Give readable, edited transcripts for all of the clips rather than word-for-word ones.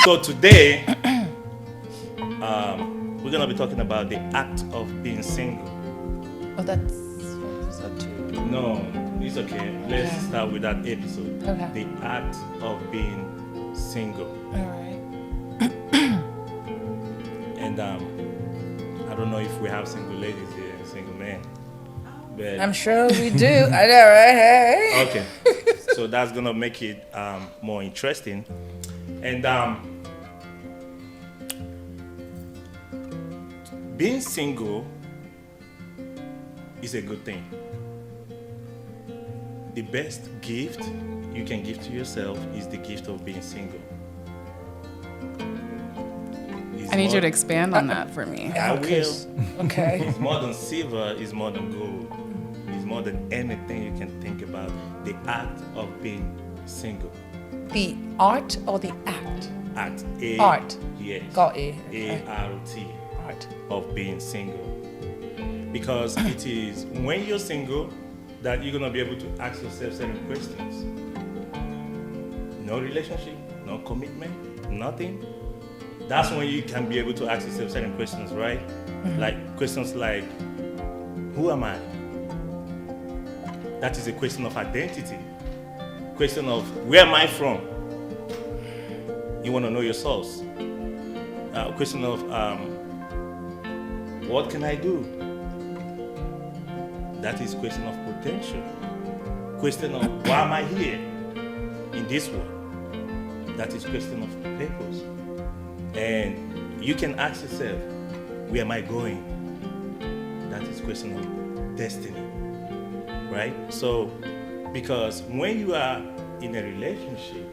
So today, we're gonna be talking about the act of being single. Oh, that's episode 2. No, it's okay. Let's start with that episode. Okay. The act of being single. All right. And I don't know if we have single ladies here and single men. But I'm sure we do. I know, right? Hey. okay. So that's gonna make it more interesting. And being single is a good thing. The best gift you can give to yourself is the gift of being single. I need you to expand on that for me. I will. Okay. It's more than silver, it's more than gold. It's more than anything you can think about. The act of being single. The art or the act? Act. Art. Yes. Got it. Okay. A-R-T. Art. Of being single. Because it is when you're single that you're going to be able to ask yourself certain questions. No relationship, no commitment, nothing. That's when you can be able to ask yourself certain questions, right? Mm-hmm. Like questions like, who am I? That is a question of identity. Question of, where am I from? You want to know your source. Question of, what can I do? That is question of potential. Question of, why am I here in this world? That is question of purpose. And you can ask yourself, where am I going? That is question of destiny, right? So, because when you are in a relationship,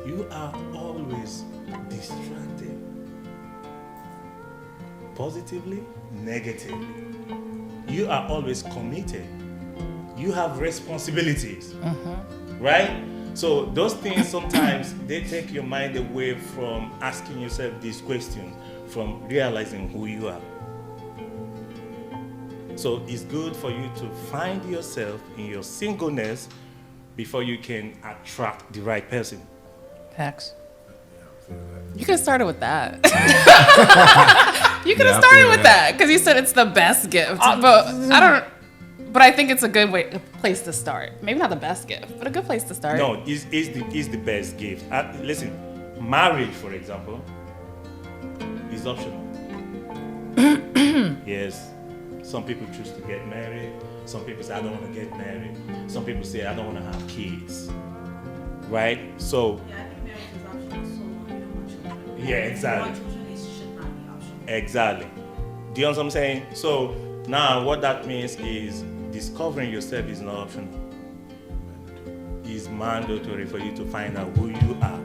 you are always distracted, positively, negatively. You are always committed. You have responsibilities, right? So those things sometimes they take your mind away from asking yourself these questions, from realizing who you are. So it's good for you to find yourself in your singleness before you can attract the right person. Facts. You could have started with that. You could have started with that because you said it's the best gift. But I think it's a good place to start. Maybe not the best gift, but a good place to start. No, it's the best gift. Listen, marriage, for example, is optional. Yes, some people choose to get married. Some people say, I don't want to get married. Some people say, I don't want to have kids. Right? So, yeah, I think marriage is optional, so you don't want children. Yeah, exactly. If you want children, it should not be optional. Exactly. Do you know what I'm saying? So now what that means is discovering yourself is not optional. It's mandatory for you to find out who you are.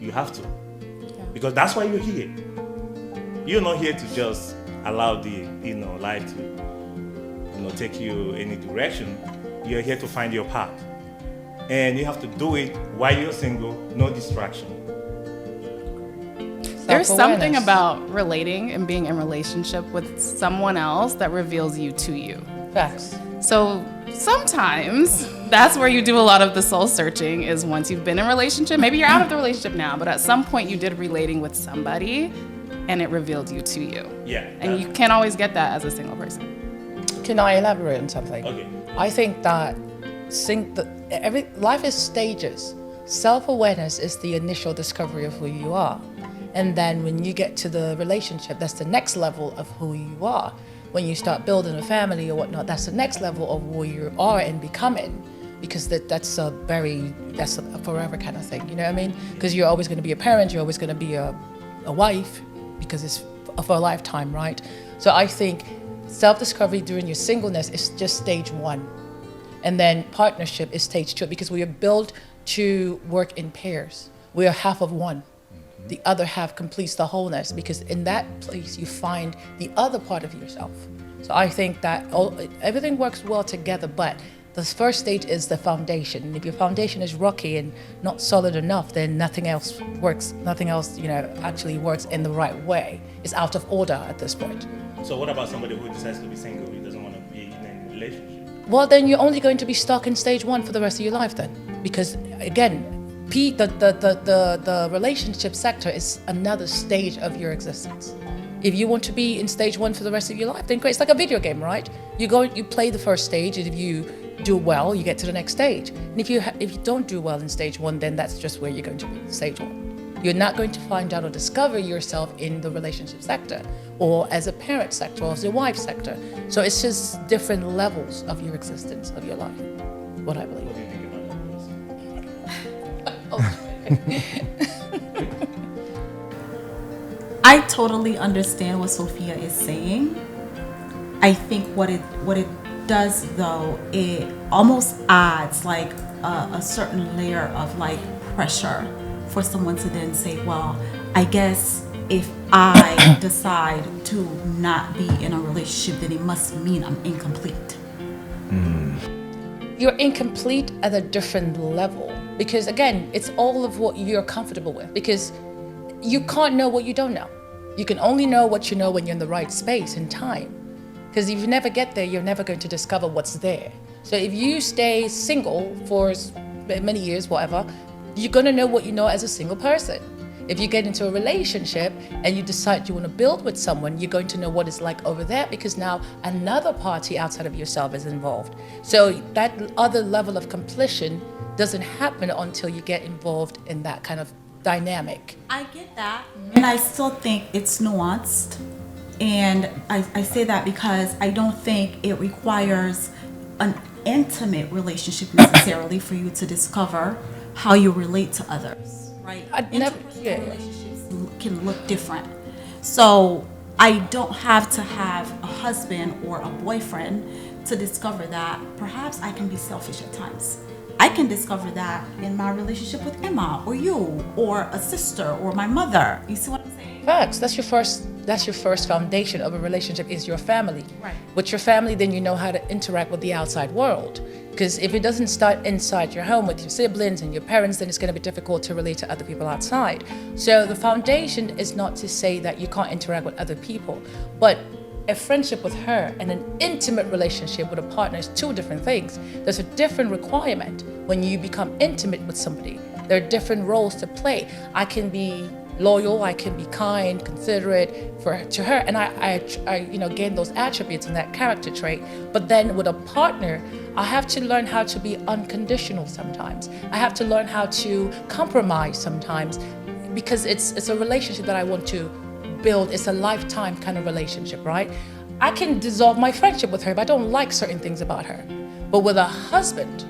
You have to. Yeah. Because that's why you're here. You're not here to just allow the life to take you any direction. You're here to find your path. And you have to do it while you're single, no distraction. There's something about relating and being in relationship with someone else that reveals you to you. Facts. So sometimes that's where you do a lot of the soul searching is once you've been in a relationship. Maybe you're out of the relationship now, but at some point you did relating with somebody and it revealed you to you. Yeah. And you can't always get that as a single person. Can I elaborate on something? Okay. I think that life is stages. Self-awareness is the initial discovery of who you are. And then when you get to the relationship, that's the next level of who you are. When you start building a family or whatnot, that's the next level of who you are and becoming. Because that's a forever kind of thing, you know what I mean? Because you're always going to be a parent, you're always going to be a wife, because it's for a lifetime, right? So I think self-discovery during your singleness is just stage 1. And then partnership is stage 2, because we are built to work in pairs. We are half of one. The other half completes the wholeness, because in that place you find the other part of yourself. So I think that everything works well together, but the first stage is the foundation. And if your foundation is rocky and not solid enough, then nothing else works. Nothing else, actually works in the right way. It's out of order at this point. So what about somebody who decides to be single, who doesn't want to be in a relationship? Well, then you're only going to be stuck in stage 1 for the rest of your life then. Because again, the relationship sector is another stage of your existence. If you want to be in stage 1 for the rest of your life, then great. It's like a video game, right? You play the first stage, and if you do well, you get to the next stage. And if you don't do well in stage 1, then that's just where you're going to be, stage 1. You're not going to find out or discover yourself in the relationship sector, or as a parent sector, or as a wife sector. So it's just different levels of your existence, of your life, what I believe. What do you think about that? I totally understand what Sophia is saying. I think what it does though, it almost adds like a certain layer of like pressure for someone to then say, well, I guess if I decide to not be in a relationship, then it must mean I'm incomplete. You're incomplete at a different level, because again, it's all of what you're comfortable with, because you can't know what you don't know. You can only know what you know when you're in the right space and time. Because if you never get there, you're never going to discover what's there. So if you stay single for many years, whatever, you're going to know what you know as a single person. If you get into a relationship and you decide you want to build with someone, you're going to know what it's like over there, because now another party outside of yourself is involved. So that other level of completion doesn't happen until you get involved in that kind of dynamic. I get that. And I still think it's nuanced. And I say that because I don't think it requires an intimate relationship necessarily for you to discover how you relate to others, right? Interpersonal relationships can look different. So I don't have to have a husband or a boyfriend to discover that perhaps I can be selfish at times. I can discover that in my relationship with Emma or you or a sister or my mother. You see what I'm saying? Facts. That's your first foundation of a relationship, is your family. Right. With your family, then you know how to interact with the outside world. Because if it doesn't start inside your home with your siblings and your parents, then it's going to be difficult to relate to other people outside. So the foundation is not to say that you can't interact with other people, but a friendship with her and an intimate relationship with a partner is two different things. There's a different requirement when you become intimate with somebody. There are different roles to play. I can be loyal, I can be kind, considerate to her, and I gain those attributes and that character trait. But then with a partner, I have to learn how to be unconditional sometimes. I have to learn how to compromise sometimes, because it's a relationship that I want to build. It's a lifetime kind of relationship, right? I can dissolve my friendship with her if I don't like certain things about her. But with a husband,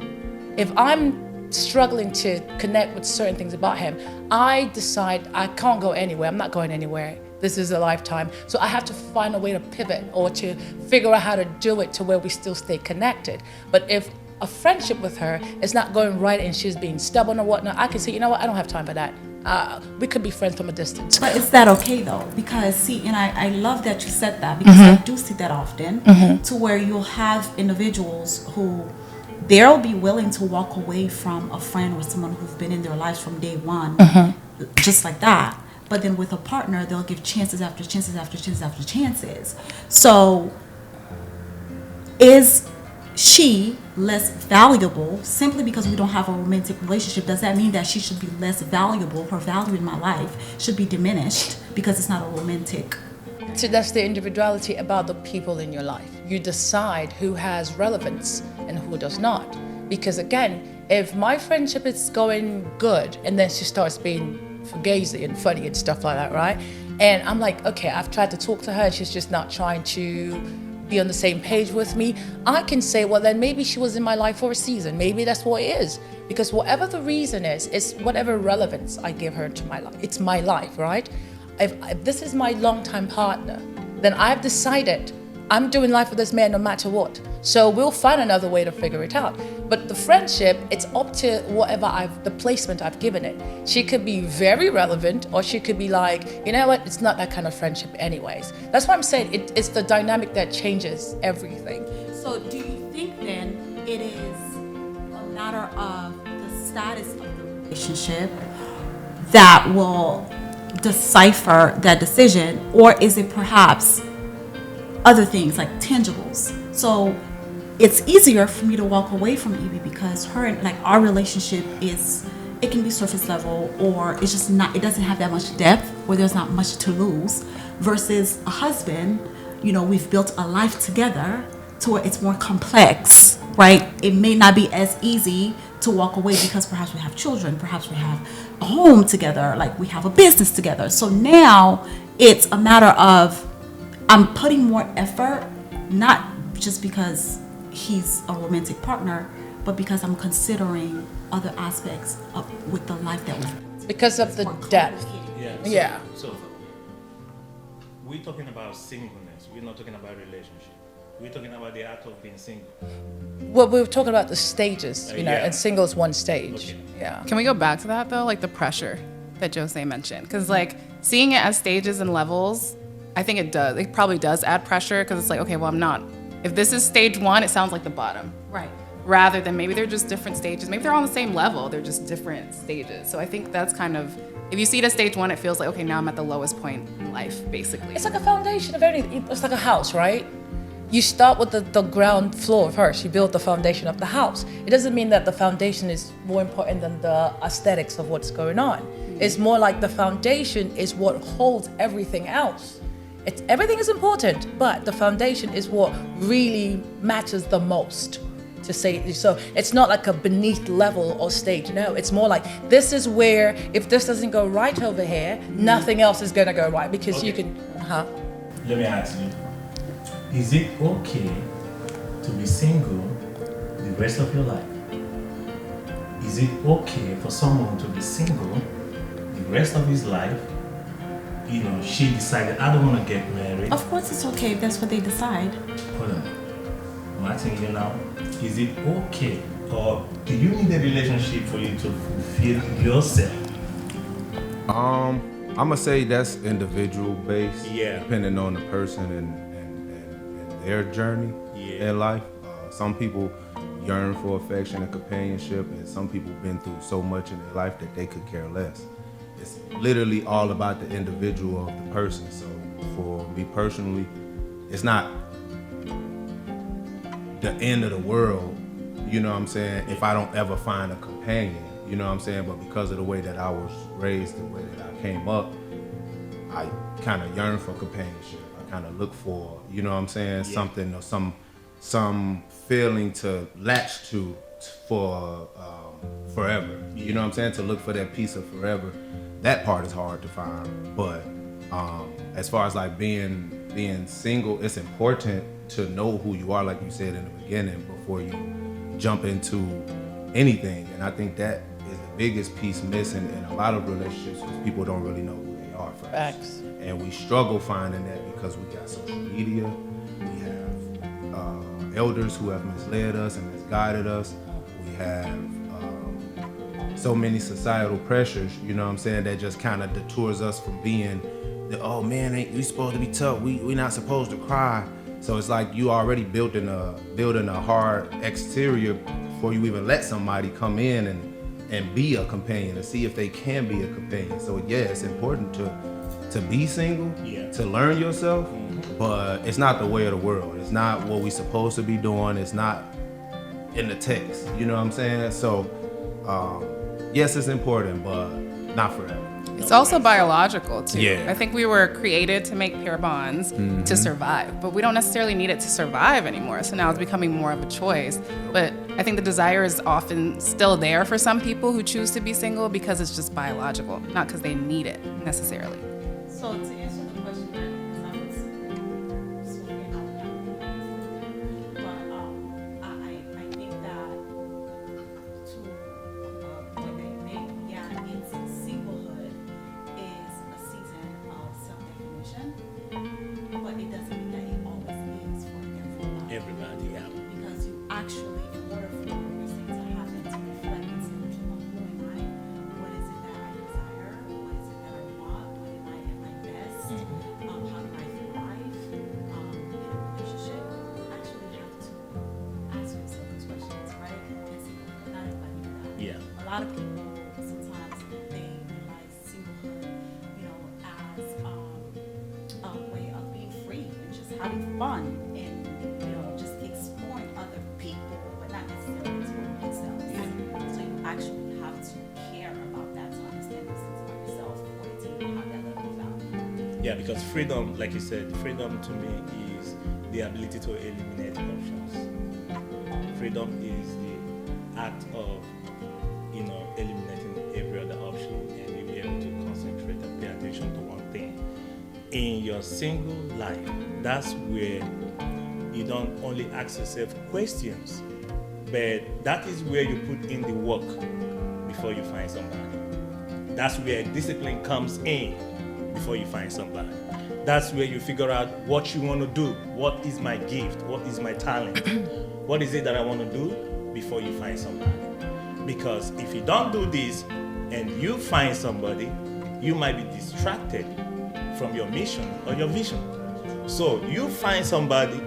if I'm struggling to connect with certain things about him, I decide I can't go anywhere. I'm not going anywhere. This is a lifetime. So I have to find a way to pivot or to figure out how to do it to where we still stay connected. But if a friendship with her is not going right and she's being stubborn or whatnot, I can say, you know what, I don't have time for that. We could be friends from a distance. But is that okay though? Because see, and I love that you said that, because I do see that often, to where you'll have individuals who they'll be willing to walk away from a friend or someone who's been in their lives from day one, just like that. But then with a partner, they'll give chances after chances after chances after chances. So is she less valuable simply because we don't have a romantic relationship? Does that mean that she should be less valuable? Her value in my life should be diminished because it's not a romantic? So that's the individuality about the people in your life. You decide who has relevance and who does not. Because again, if my friendship is going good and then she starts being fugazi and funny and stuff like that, right? And I'm like, okay, I've tried to talk to her, she's just not trying to be on the same page with me. I can say, well, then maybe she was in my life for a season. Maybe that's what it is. Because whatever the reason is, it's whatever relevance I give her to my life. It's my life, right? If this is my longtime partner, then I've decided I'm doing life with this man no matter what. So we'll find another way to figure it out. But the friendship, it's up to whatever the placement I've given it. She could be very relevant, or she could be like, you know what, it's not that kind of friendship anyways. That's why I'm saying it's the dynamic that changes everything. So do you think then it is a matter of the status of the relationship that will decipher that decision, or is it perhaps other things like tangibles? So it's easier for me to walk away from Evie because our relationship is it can be surface level, or it's just not, it doesn't have that much depth, or there's not much to lose, versus a husband, we've built a life together to where it's more complex, right? It may not be as easy to walk away because perhaps we have children, perhaps we have a home together, like we have a business together. So now it's a matter of I'm putting more effort, not just because he's a romantic partner, but because I'm considering other aspects with the life that we've Because of the depth. Yeah. So we're talking about singleness. We're not talking about relationship. We're talking about the act of being single. Well, we were talking about the stages, and single is one stage. Okay. Yeah. Can we go back to that though? Like the pressure that Jose mentioned. Because like seeing it as stages and levels, I think it probably does add pressure, because it's like, okay, well, if this is stage 1, it sounds like the bottom. right. Rather than maybe they're just different stages. Maybe they're on the same level, they're just different stages. So I think that's kind of, if you see it as stage 1, it feels like, okay, now I'm at the lowest point in life, basically. It's like a foundation of anything. It's like a house, right? You start with the ground floor first. You build the foundation of the house. It doesn't mean that the foundation is more important than the aesthetics of what's going on. It's more like the foundation is what holds everything else. Everything is important, but the foundation is what really matters the most. To say, so it's not like a beneath level or stage. No, it's more like this is where if this doesn't go right over here, nothing else is gonna go right, because you can. Let me ask you: is it okay to be single the rest of your life? Is it okay for someone to be single the rest of his life? She decided, I don't want to get married. Of course it's okay if that's what they decide. Hold on. I'm asking you now, is it okay, or do you need a relationship for you to fulfill yourself? I'm gonna say that's individual based, Yeah. depending on the person and their journey in life. Some people yearn for affection and companionship, and some people been through so much in their life that they could care less. It's literally all about the individual of the person. So for me personally, it's not the end of the world, you know what I'm saying, if I don't ever find a companion, you know what I'm saying, but because of the way that I was raised, the way that I came up, I kind of yearn for companionship. I kind of look for, you know what I'm saying, something or some feeling to latch to for forever, you know what I'm saying, to look for that piece of forever. That part is hard to find, but as far as like being single, it's important to know who you are, like you said in the beginning, before you jump into anything. And I think that is the biggest piece missing in a lot of relationships, because people don't really know who they are first. Facts. And we struggle finding that because we got social media, we have elders who have misled us and misguided us, we have so many societal pressures, you know what I'm saying, that just kind of detours us from being oh man, we supposed to be tough, we not supposed to cry. So it's like you already building a hard exterior before you even let somebody come in and be a companion, and see if they can be a companion. So yeah, it's important to be single, to learn yourself, but it's not the way of the world. It's not what we supposed to be doing. It's not in the text, you know what I'm saying? So yes, it's important, but not forever. It's also biological too. Yeah. I think we were created to make pair bonds to survive, but we don't necessarily need it to survive anymore. So now it's becoming more of a choice. But I think the desire is often still there for some people who choose to be single because it's just biological, not because they need it necessarily. So to answer the question, because I was speaking out loud, but I think that to what they make, it's singlehood is a season of self-definition, but it doesn't mean that it always is for everybody. Everybody, yeah. Because you actually, in order for these things to happen, to reflect and say, who am I? What is it that I desire? What is it that I want? When am I at my best? How do I thrive in a relationship? You actually have to ask yourself those questions, right? And not everybody do that. Yeah. A lot of people sometimes they realize singlehood, as a way of being free and just having fun and just exploring other people, but not necessarily exploring themselves. So you actually have to care Yeah, because freedom, like you said, freedom to me is the ability to eliminate options. Freedom is the act of, eliminating every other option, and you'll be able to concentrate and pay attention to one thing. In your single life, that's where you don't only ask yourself questions, but that is where you put in the work before you find somebody. That's where discipline comes in before you find somebody. That's where you figure out what you want to do. What is my gift? What is my talent? What is it that I want to do before you find somebody? Because if you don't do this and you find somebody, you might be distracted from your mission or your vision. So you find somebody,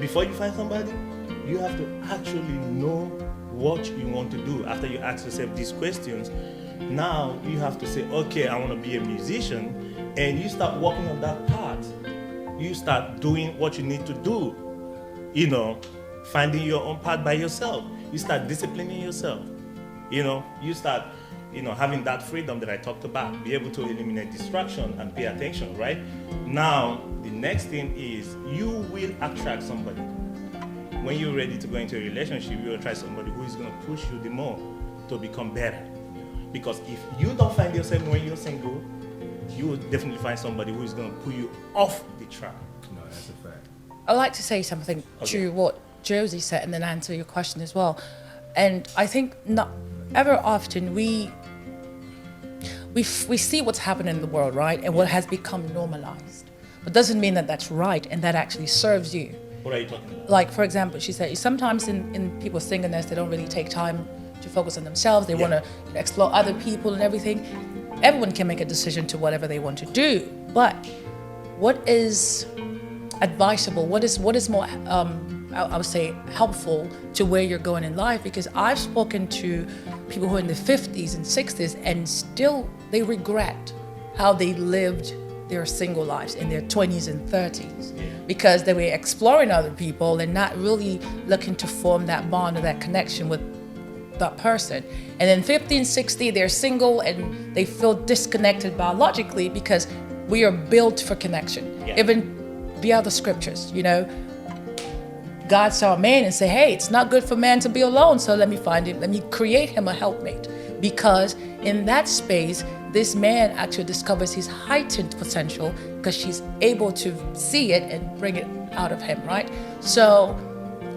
before you find somebody, you have to actually know what you want to do. After you ask yourself these questions, now you have to say, okay, I want to be a musician, and you start working on that part. You start doing what you need to do, finding your own path by yourself. You start disciplining yourself. You start, having that freedom that I talked about, be able to eliminate distraction and pay attention, right? Now, the next thing is you will attract somebody. When you're ready to go into a relationship, you will try somebody who is going to push you the more to become better. Because if you don't find yourself when you're single, you will definitely find somebody who is going to pull you off the track. No, that's a fact. I'd like to say something to what Josie said and then answer your question as well. And I think not ever often we see what's happening in the world, right? And what has become normalized. But doesn't mean that that's right and that actually serves you. What are you talking about? Like, for example, she said, sometimes in people's singleness, they don't really take time to focus on themselves. They want to explore other people and everything. Everyone can make a decision to whatever they want to do. But what is advisable? What is more, I would say, helpful to where you're going in life? Because I've spoken to people who are in the 50s and 60s and still they regret how they lived their single lives in their 20s and 30s because they were exploring other people and not really looking to form that bond or that connection with that person. And then 50 and 60, they're single and they feel disconnected biologically because we are built for connection. Even via the scriptures, God saw a man and said, hey, it's not good for man to be alone, so let me find him, let me create him a helpmate. Because in that space, this man actually discovers his heightened potential because she's able to see it and bring it out of him, right? So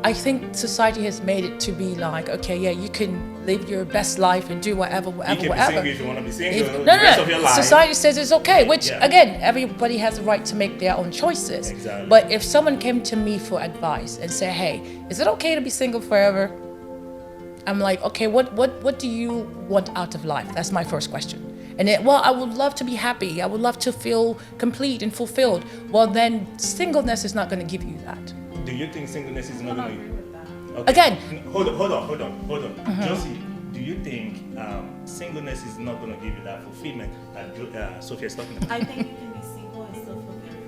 I think society has made it to be like, okay, yeah, you can live your best life and do whatever. You can be single if you want to be single the No. rest of your life. Society says it's okay, which again, everybody has the right to make their own choices. Exactly. But if someone came to me for advice and said, hey, is it okay to be single forever? I'm like, okay, what do you want out of life? That's my first question. And I would love to be happy. I would love to feel complete and fulfilled. Well, then singleness is not going to give you that. Do you think singleness is not going to... Okay. Again. Hold on. Josie, do you think singleness is not going to give you that fulfillment that Sophia is talking about? I think you can be single and still feel very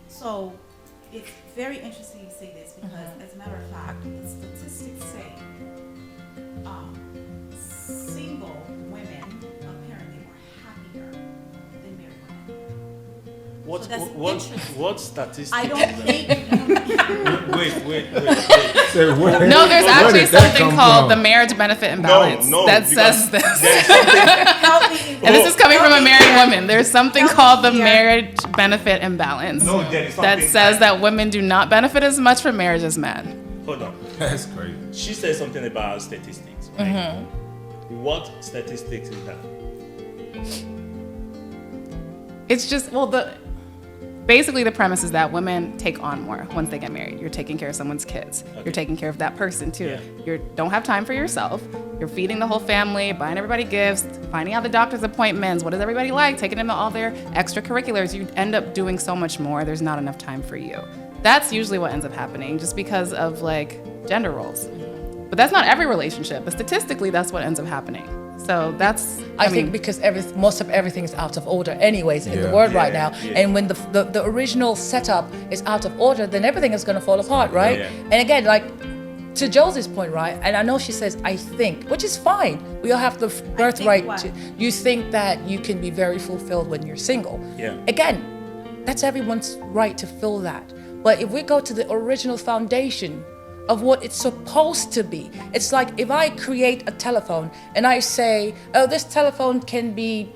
fulfilled. It's very interesting you say this because, as a matter of fact, the statistics say single women apparently are happier than married women. What statistics? I don't think. Wait. No, there's actually something called the marriage benefit imbalance that says this. And this is coming from a married woman. There's something called the marriage benefit imbalance that says that women do not benefit as much from marriage as men. Hold on. That's crazy. She said something about statistics, right? What statistics is that? It's just, basically the premise is that women take on more once they get married. You're taking care of someone's kids. Okay. You're taking care of that person too. Yeah. You don't have time for yourself. You're feeding the whole family, buying everybody gifts, finding out the doctor's appointments. What does everybody like? Taking them to all their extracurriculars. You end up doing so much more. There's not enough time for you. That's usually what ends up happening just because of gender roles. But that's not every relationship, but statistically that's what ends up happening. So that's, I think because most of everything is out of order anyways in the world right now. Yeah. And when the original setup is out of order, then everything is going to fall apart, right? Yeah. And again, to Josie's point, right? And I know she says, I think, which is fine. We all have the birthright what? to. You think that you can be very fulfilled when you're single. Yeah. Again, that's everyone's right to feel that. But if we go to the original foundation of what it's supposed to be, it's like if I create a telephone and I say, oh, this telephone can be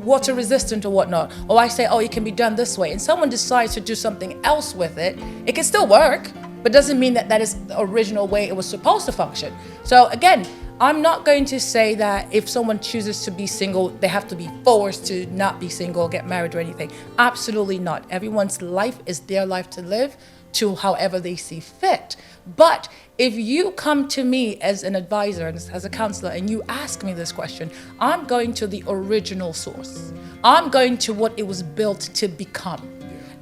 water resistant or whatnot, or I say, oh, it can be done this way, and someone decides to do something else with it, it can still work, but doesn't mean that that is the original way it was supposed to function. So again, I'm not going to say that if someone chooses to be single, they have to be forced to not be single, get married or anything. Absolutely not. Everyone's life is their life to live to however they see fit. But if you come to me as an advisor and as a counselor and you ask me this question, I'm going to the original source. I'm going to what it was built to become.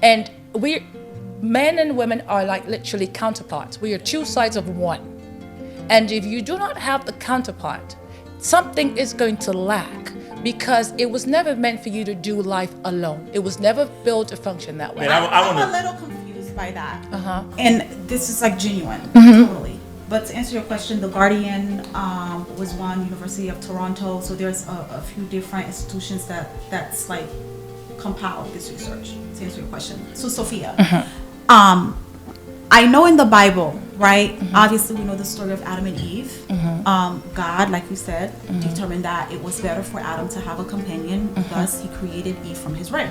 And men and women are like literally counterparts. We are two sides of one. And if you do not have the counterpart, something is going to lack, because it was never meant for you to do life alone. It was never built to function that way. I'm a little confused by that. And this is like genuine, Mm-hmm. totally. But to answer your question, the Guardian was one, University of Toronto. So there's a few different institutions that's like compiled this research. To answer your question, so Sophia, I know in the Bible, right? Obviously, we know the story of Adam and Eve. God, like you said, determined that it was better for Adam to have a companion. Thus, he created Eve from his rib.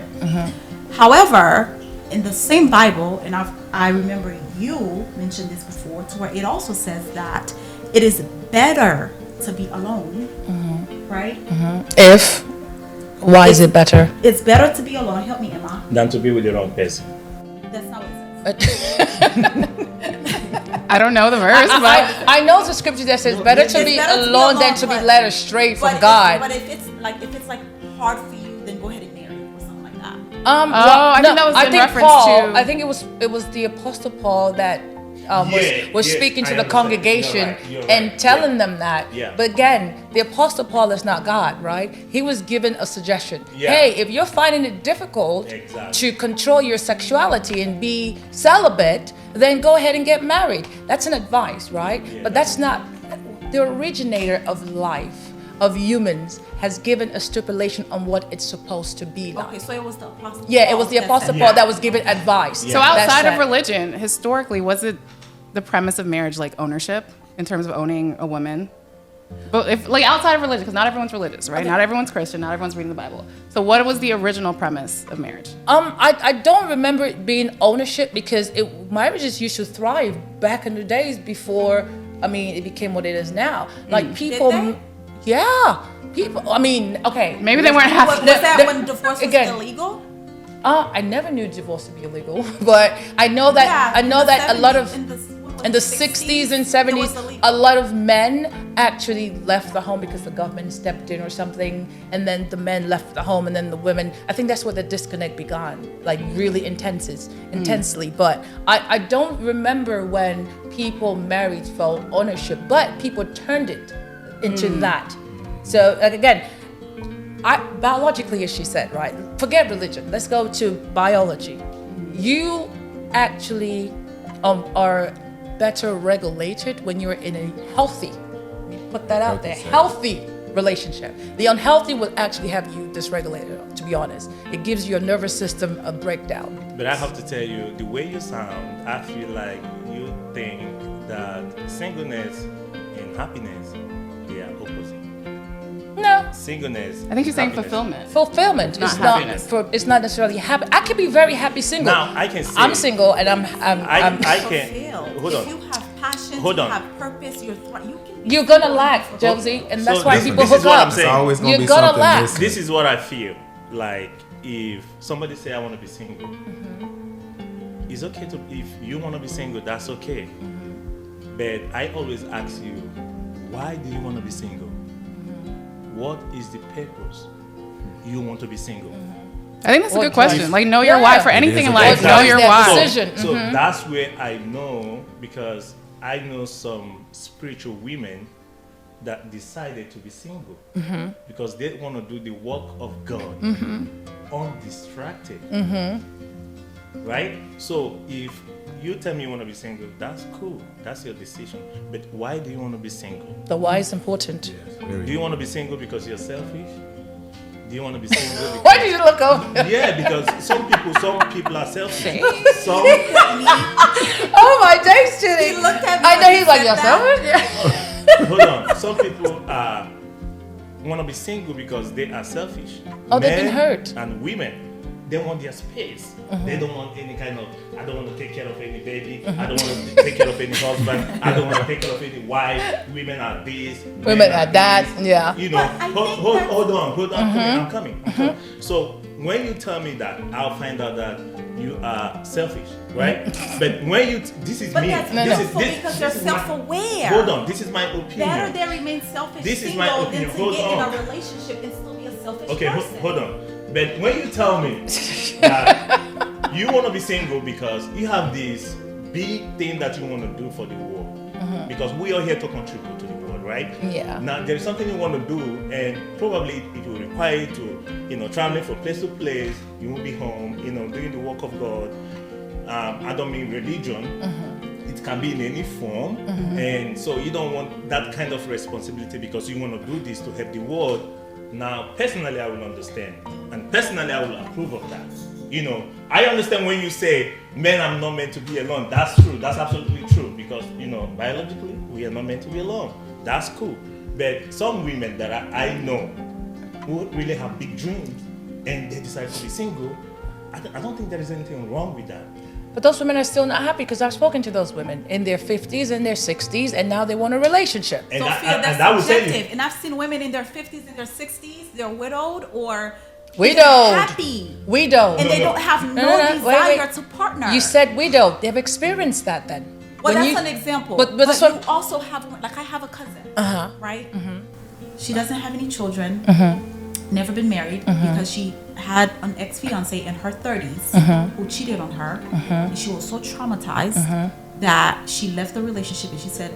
However, in the same Bible, and I remember you mentioned this before, to where it also says that it is better to be alone, right? Why is it better? It's better to be alone. Help me, Emma. Than to be with the wrong person. That's not what it says. I don't know the verse, but I know the scripture that says better to be alone than to be led astray from God. But if it's like hard for you, then go ahead and marry or something like that. I think that was in reference Paul, to. I think it was the Apostle Paul that was speaking to I the understand. congregation You're right. and telling them that. Yeah. But again, the Apostle Paul is not God, right? He was given a suggestion. Yeah. Hey, if you're finding it difficult to control your sexuality and be celibate, then go ahead and get married. That's an advice, right? Yeah. But that's not the originator of life, of humans, has given a stipulation on what it's supposed to be like. Okay, so it was the Apostle Yeah, it Paul was the that Apostle said Paul that. that was given advice. So outside That's of religion, historically, was it the premise of marriage like ownership in terms of owning a woman? But if like outside of religion, because not everyone's religious, right? Okay. Not everyone's Christian, not everyone's reading the Bible. So what was the original premise of marriage? I don't remember it being ownership, because marriages used to thrive back in the days before, it became what it is now. Like people, Did they? yeah, people. Okay. Maybe they weren't Was happy. that when divorce was again, illegal? I never knew divorce to be illegal, but I know that in the a lot 70s, of in the 60s and 70s, a lot of men actually left the home because the government stepped in or something, and then the men left the home, and then the women. I think that's where the disconnect began, like really intensely. But I don't remember when people married for ownership, but people turned it into that. So again, biologically, as she said, right? Forget religion. Let's go to biology. You actually are better regulated when you're in a healthy, put that out there, healthy relationship. The unhealthy will actually have you dysregulated, to be honest. It gives your nervous system a breakdown. But I have to tell you, the way you sound, I feel like you think that singleness and happiness, they are opposite. No. Singleness. I think she's saying happiness. fulfillment. Fulfillment Not is happiness. it's not necessarily happy. I can be very happy single. Now I can say I'm single and I'm I can. Fulfilled. Hold If on. you have passion, Hold you on. have purpose, you can. You're gonna lack, Josie, and that's So why this- people this is hook what I'm up. saying. It's always gonna You're be gonna something laugh. missing. This is what I feel like. If somebody say I want to be single, it's okay to. If you want to be single, that's okay. But I always ask you, why do you want to be single? What is the purpose you want to be single? I think that's a What good question. drives- Like know your Yeah. why for It anything is in a life. good Know question. your That why. decision. So that's where I know, because I know some spiritual women that decided to be single because they want to do the work of God undistracted. Right? So if you tell me you want to be single. That's cool. That's your decision. But why do you want to be single? The why is important. Yes, Do you want to be single because you're selfish? Do you want to be single? Because, Why did you look over? yeah, because some people are selfish. Some Oh my days, Chidi. He looked at me I know when he's he like, said yourself? that. Yeah. hold on. Some people want to be single because they are selfish. Oh, they've been Men hurt. And women, they want their space. They don't want any kind of, I don't want to take care of any baby. I don't want to take care of any husband. I don't want to take care of any wife. Women are this. Women men are that. this. Yeah. You know, But I think that's- hold on. I'm coming. So when you tell me that, I'll find out that you are selfish, right? But when you, this is But me. that's This is beautiful this. because you're this is my- self-aware. Hold on. This is my opinion. Better they remain selfish This is my single opinion. than to Hold get on. in a relationship and still be a selfish Okay, person. hold on. But when you tell me that you want to be single because you have this big thing that you want to do for the world, because we are here to contribute to the world, right? Yeah. Now there is something you want to do, and probably it will require you to, traveling from place to place. You will be home, doing the work of God. I don't mean religion. It can be in any form, and so you don't want that kind of responsibility because you want to do this to help the world. Now, personally, I will understand, and personally, I will approve of that. I understand when you say, "Men are not meant to be alone." That's true. That's absolutely true because biologically, we are not meant to be alone. That's cool. But some women that I know who really have big dreams and they decide to be single, I don't think there is anything wrong with that. But those women are still not happy because I've spoken to those women in their 50s and their 60s, and now they want a relationship. And Sophia, and I that's will tell you, subjective. And I've seen women in their 50s and their 60s, they're widowed or Widowed. happy. Widowed. And they don't have no desire to partner. You said widowed. They've experienced that then. Well, When that's you- an example. But But that's you what- also have, like I have a cousin, right? She doesn't have any children, never been married because she had an ex-fiance in her 30s who cheated on her. And she was so traumatized that she left the relationship and she said,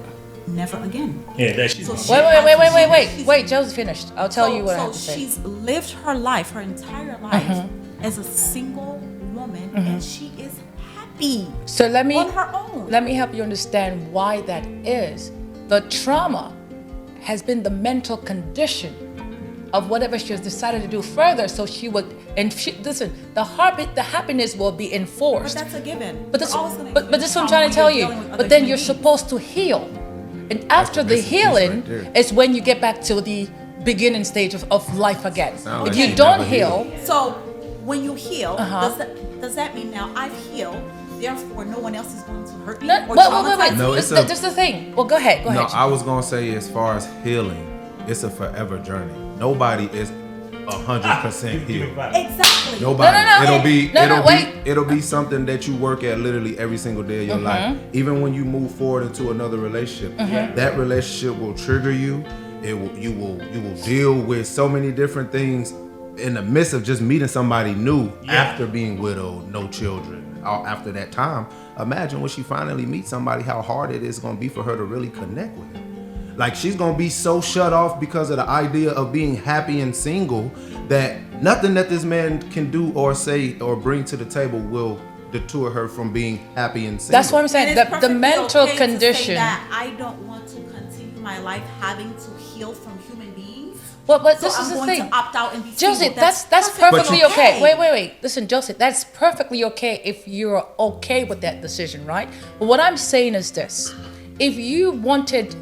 never again. yeah, that she's So not- she- Wait. Joe's finished. I'll tell you what I have to So say. she's lived her life, her entire life, as a single woman, and she is happy So let me on her own. Let me help you understand why that is. The trauma has been the mental condition of whatever she has decided to do further. So she would, listen, the happiness will be But enforced. that's a given. But this, We're always gonna but this is what I'm trauma trying to tell when you. you're dealing with But other then you're human beings. supposed to heal, and after the missing piece healing right there. is when you get back to the beginning stage of life again. Sound If like you she don't never heal, healed. So when you heal, Uh-huh. does that mean now I've healed, therefore no one else is going to hurt me no, or wait. traumatize No, me? it's This is the thing. Well, go ahead. Go No, ahead. I was gonna say as far as healing, it's a forever journey. Nobody is 100% Give me healed. back. Exactly. Nobody. No, wait. It'll be something that you work at literally every single day of your life. Even when you move forward into another relationship, that relationship will trigger you. You will deal with so many different things in the midst of just meeting somebody new after being widowed, no children. After that time, imagine when she finally meets somebody, how hard it is going to be for her to really connect with him. Like, she's going to be so shut off because of the idea of being happy and single that nothing that this man can do or say or bring to the table will deter her from being happy and single. That's what I'm And saying. it's The perfectly mental okay to say condition. that I don't want to continue my life having to heal from human beings. But So this is I'm the going thing. to opt out and be Joseph, single. that's perfectly okay. Wait. Listen, Joseph, that's perfectly okay if you're okay with that decision, right? But what I'm saying is this. If you wanted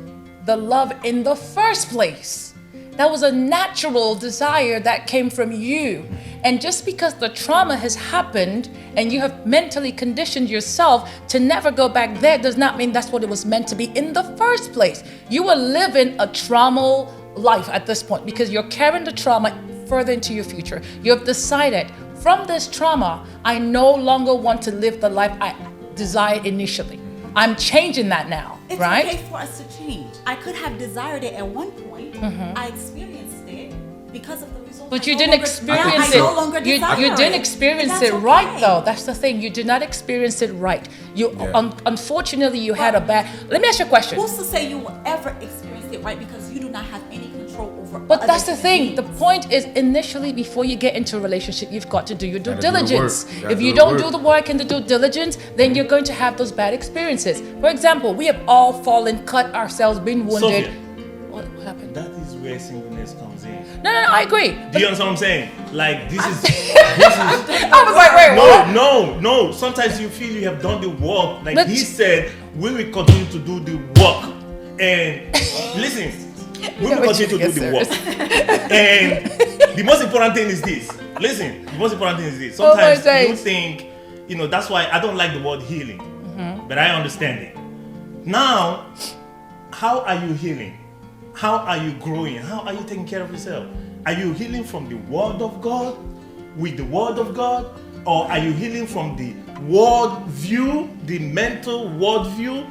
the love in the first place, that was a natural desire that came from you. And just because the trauma has happened and you have mentally conditioned yourself to never go back there does not mean that's what it was meant to be in the first place. You are living a trauma life at this point because you're carrying the trauma further into your future. You have decided from this trauma, I no longer want to live the life I desired initially. I'm changing that now, It's right? okay for us to change. I could have desired it at one point. I experienced it because of the result. But I you no didn't longer- experience I no longer it. You desire didn't it. experience And it that's right okay. though. That's the thing. You did not experience it right. Unfortunately, you had a bad. Let me ask you a question. Who's to say you will ever experience it right because you do not have any control over But that's the thing. The point is, initially, before you get into a relationship, you've got to do your due diligence. If you don't do the work and the due diligence, then you're going to have those bad experiences. For example, we have all fallen, cut ourselves, been wounded. Sophia, What happened? that is where singleness comes in. No, I agree. Do you understand what I'm saying? Like this is I was like, wait, what? no. Sometimes you feel you have done the work. Like But- he said, we will continue to do the work. And listen, we will continue to do the work. And the most important thing is this. Listen, the most important thing is this. Sometimes you think, that's why I don't like the word healing. But I understand it. Now, how are you healing? How are you growing? How are you taking care of yourself? Are you healing from the Word of God, with the Word of God? Or are you healing from the world view, the mental world view?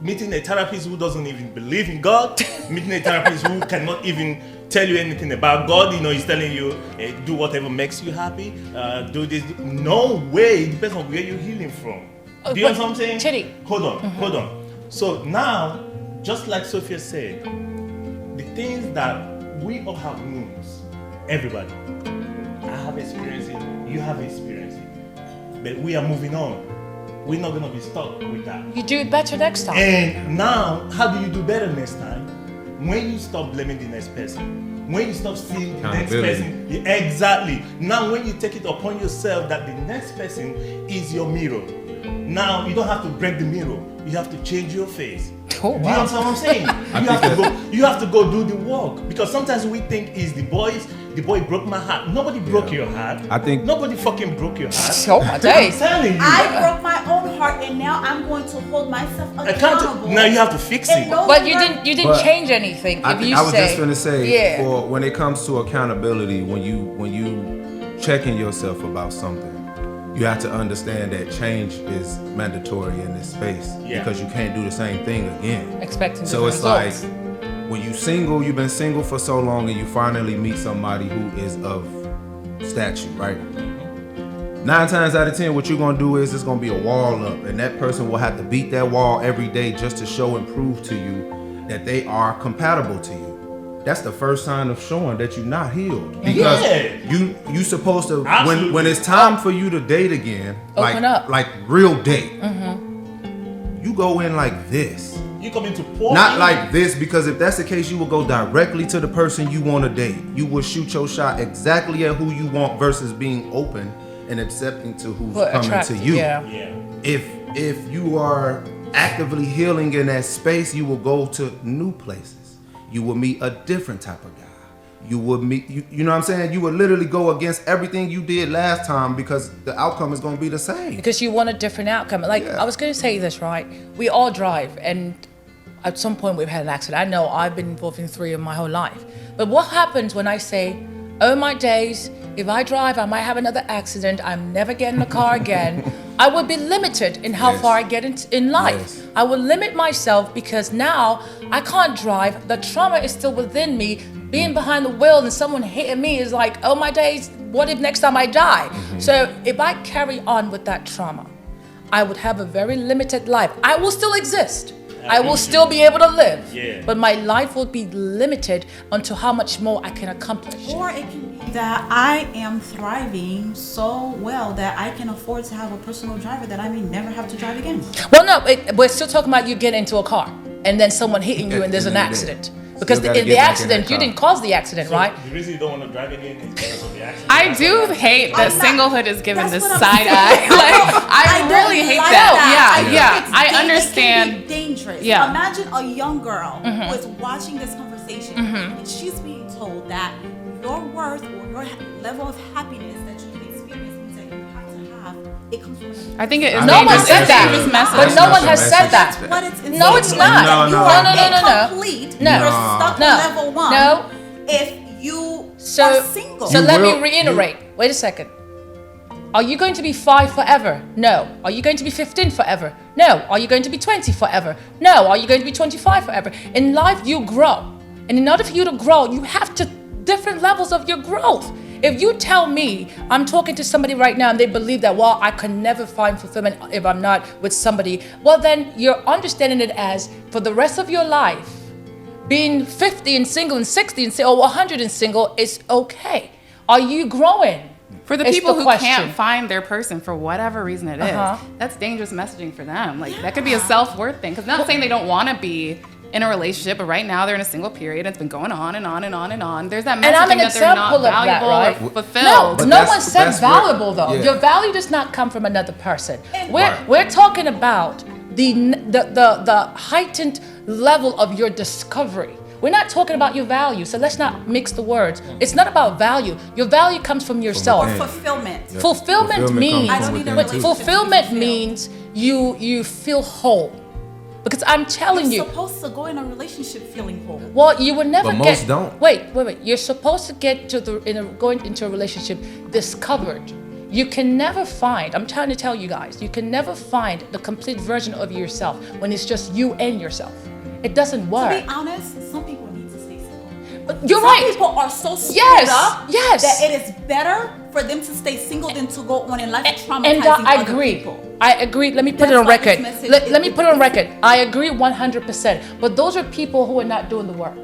Meeting a therapist who doesn't even believe in God, meeting a therapist who cannot even tell you anything about God, he's telling you, do whatever makes you happy, do this. No way, it depends on where you're healing from. Do you know what I'm saying? Chidi. Hold on. So now, just like Sophia said, the things that we all have wounds, everybody. I have experienced it, you have experienced it. But we are moving on. We're not going to be stuck with that. You do it better next time. And now, how do you do better next time? When you stop blaming the next person. When you stop seeing the next person. Yeah, exactly. Now, when you take it upon yourself that the next person is your mirror. Now, you don't have to break the mirror. You have to change your face. Oh, wow. Do you understand what I'm saying? You have to go do the work. Because sometimes we think it's the boy broke my heart. Nobody broke your heart. I think nobody fucking broke your heart. Oh my days. I'm telling you. I broke my own heart, and now I'm going to hold myself accountable. Now you have to fix it. But you didn't But change anything. If you I was say, just gonna say, yeah. for when it comes to accountability, when you checking yourself about something, you have to understand that change is mandatory in this space because you can't do the same thing again. Expecting So it's results. like when you've been single for so long, and you finally meet somebody who is of stature, right? 9 times out of 10, what you're gonna do is it's gonna be a wall up, and that person will have to beat that wall every day just to show and prove to you that they are compatible to you. That's the first sign of showing that you're not healed, because you supposed to when it's time for you to date again, Open up. like real date. You go in like this. You come into pour Not in. like this, because if that's the case, you will go directly to the person you want to date. You will shoot your shot exactly at who you want versus being open and accepting to who's coming to you. Yeah. If you are actively healing in that space, you will go to new places. You will meet a different type of guy. You will meet, you know what I'm saying? You will literally go against everything you did last time because the outcome is going to be the same. Because you want a different outcome. Like, I was going to say this, right? We all drive, and at some point we've had an accident. I know I've been involved in 3 of my whole life. But what happens when I say, oh my days, if I drive, I might have another accident. I'm never getting a car again. I would be limited in how far I get in life. Yes. I will limit myself because now I can't drive. The trauma is still within me. Being behind the wheel and someone hitting me is like, oh my days, what if next time I die? So if I carry on with that trauma, I would have a very limited life. I will still exist. I will still be able to live, but my life will be limited onto how much more I can accomplish. Or it can be that I am thriving so well that I can afford to have a personal driver that I may never have to drive again. Well, no, we're still talking about you getting into a car and then someone hitting you and there's an accident. Because in the accident, you didn't cause the accident, right? The reason you don't want to drive again is because of the accident. I do hate that singlehood is given this That's what side I'm eye. Like, I really don't hate like that. Yeah. think I it can understand. be dangerous. Yeah. Imagine a young girl who is watching this conversation and she's being told that your worth or your level of happiness that you can experience means that you have to have, it comes from I think it is No one dangerous. said It's that. a dangerous message. But no one has said That's that. what it's No, it's not. No, You no. are No. incomplete. No. You're stuck No. on level 1. No. If you So, are single. so You let me will- reiterate. Wait a second. Are you going to be 5 forever? No. Are you going to be 15 forever? No. Are you going to be 20 forever? No. Are you going to be 25 forever? In life, you grow. And in order for you to grow, you have to different levels of your growth. If you tell me, I'm talking to somebody right now and they believe that, well, I can never find fulfillment if I'm not with somebody, well, then you're understanding it as for the rest of your life, being 50 and single and 60 and or 100 and single is okay. Are you growing? For the It's people the who question. can't find their person for whatever reason it is, that's dangerous messaging for them. Like that could be a self-worth thing. Because not saying they don't want to be in a relationship, but right now they're in a single period. It's been going on and on and on and on. There's that And I'm messaging an that they're not example of that, valuable right? or fulfilled. But No that's- one said that's where- valuable though. yeah. Your value does not come from another person. Right. We're talking about the heightened level of your discovery. We're not talking about your value, so let's not mix the words. It's not about value. Your value comes from yourself. Or fulfillment. Yeah. Fulfillment means I don't need a but relationship fulfillment to feel. means you feel whole. Because I'm telling You're you, supposed to go in a relationship feeling whole. well, you will never But get. most don't. Wait. You're supposed to get to going into a relationship discovered. You can never find. I'm trying to tell you guys, you can never find the complete version of yourself when it's just you and yourself. It doesn't To work. be honest, some people need to stay single. But you're Some right. people are so screwed Yes, up yes. that it is better for them to stay single than to go on in life and And traumatizing I other agree. people. I agree. Let me put That's it on why this record. message Let me is- put it on record. I agree 100%. But those are people who are not doing the work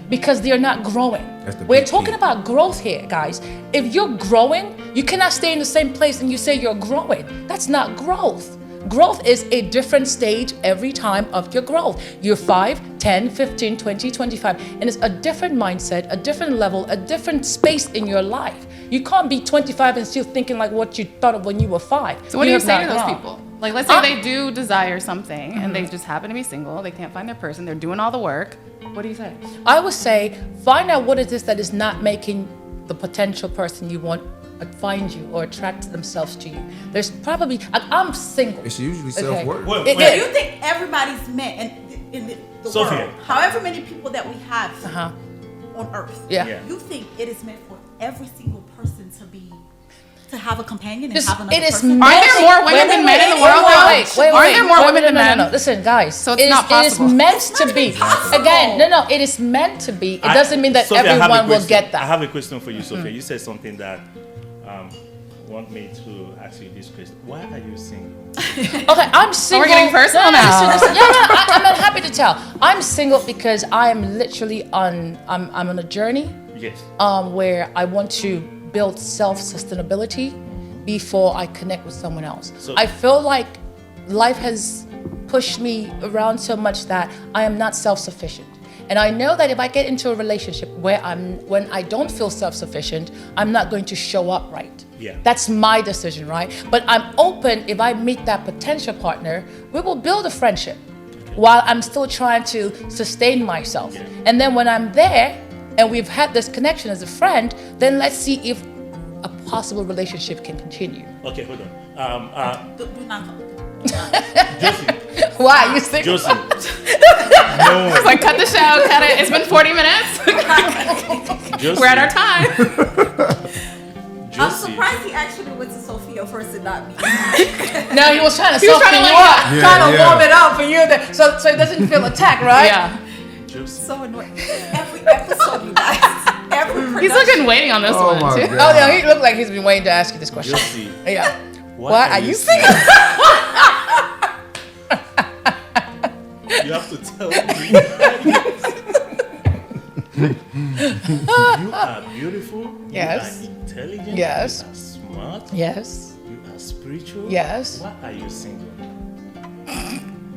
because they are not growing. That's the We're big talking key. about growth here, guys. If you're growing, you cannot stay in the same place and you say you're growing. That's not growth. Growth is a different stage every time of your growth. You're 5, 10, 15, 20, 25. And it's a different mindset, a different level, a different space in your life. You can't be 25 and still thinking like what you thought of when you were 5. So what do you have say not to those grown. people? Like, let's say they do desire something and they just happen to be single. They can't find their person. They're doing all the work. What do you say? I would say find out what it is that is not making the potential person you want find you or attract themselves to you. There's probably I'm single. It's usually Okay. self-worth. Wait, It wait. Do is. you think everybody's meant in the Sophia. world, however many people that we have Uh-huh. on Earth, Yeah. Yeah. you think it is meant for every single person to have a companion and This- have another it is person? Aren't there more women than men in the world, though? Aren't there more women than men? No. Listen, guys. So it's it is- not possible. It is meant to not be. impossible. Again, no. It is meant to be. It doesn't mean that Sophia, I have a everyone will question. get that. I have a question for you, Sophia. You said something that want me to ask you this question. Why are you single? Okay, I'm single. getting personal now. Listen. Yeah, I'm happy to tell. I'm single because I'm literally I'm on a journey Yes. where I want to build self-sustainability before I connect with someone else. So- I feel like life has pushed me around so much that I am not self-sufficient. And I know that if I get into a relationship when I don't feel self-sufficient, I'm not going to show up right. Yeah. That's my decision, right? But I'm open if I meet that potential partner, we will build a friendship while I'm still trying to sustain myself. Yeah. And then when I'm there and we've had this connection as a friend, then let's see if a possible relationship can continue. Okay, hold on. Do not. Josie. Why? You think? Josie. No. It's like, cut the show, cut it. It's been 40 minutes. Josie. We're at our time. I'm Josie. surprised he actually went to Sophia first and not me. No, he was trying to He was soften trying to you like- up, Yeah, trying to yeah. warm it up for you, so it doesn't feel attacked, right? Yeah. Josie. So annoying. Every episode, you guys. Every He's production. looking waiting on this Oh one, my too. God. Oh no, he looked like he's been waiting to ask you this question. Josie. Yeah. Why are you single? You have to tell me. You are beautiful. Yes. You are intelligent. Yes. You are smart. Yes. You are spiritual. Yes. Why are you single?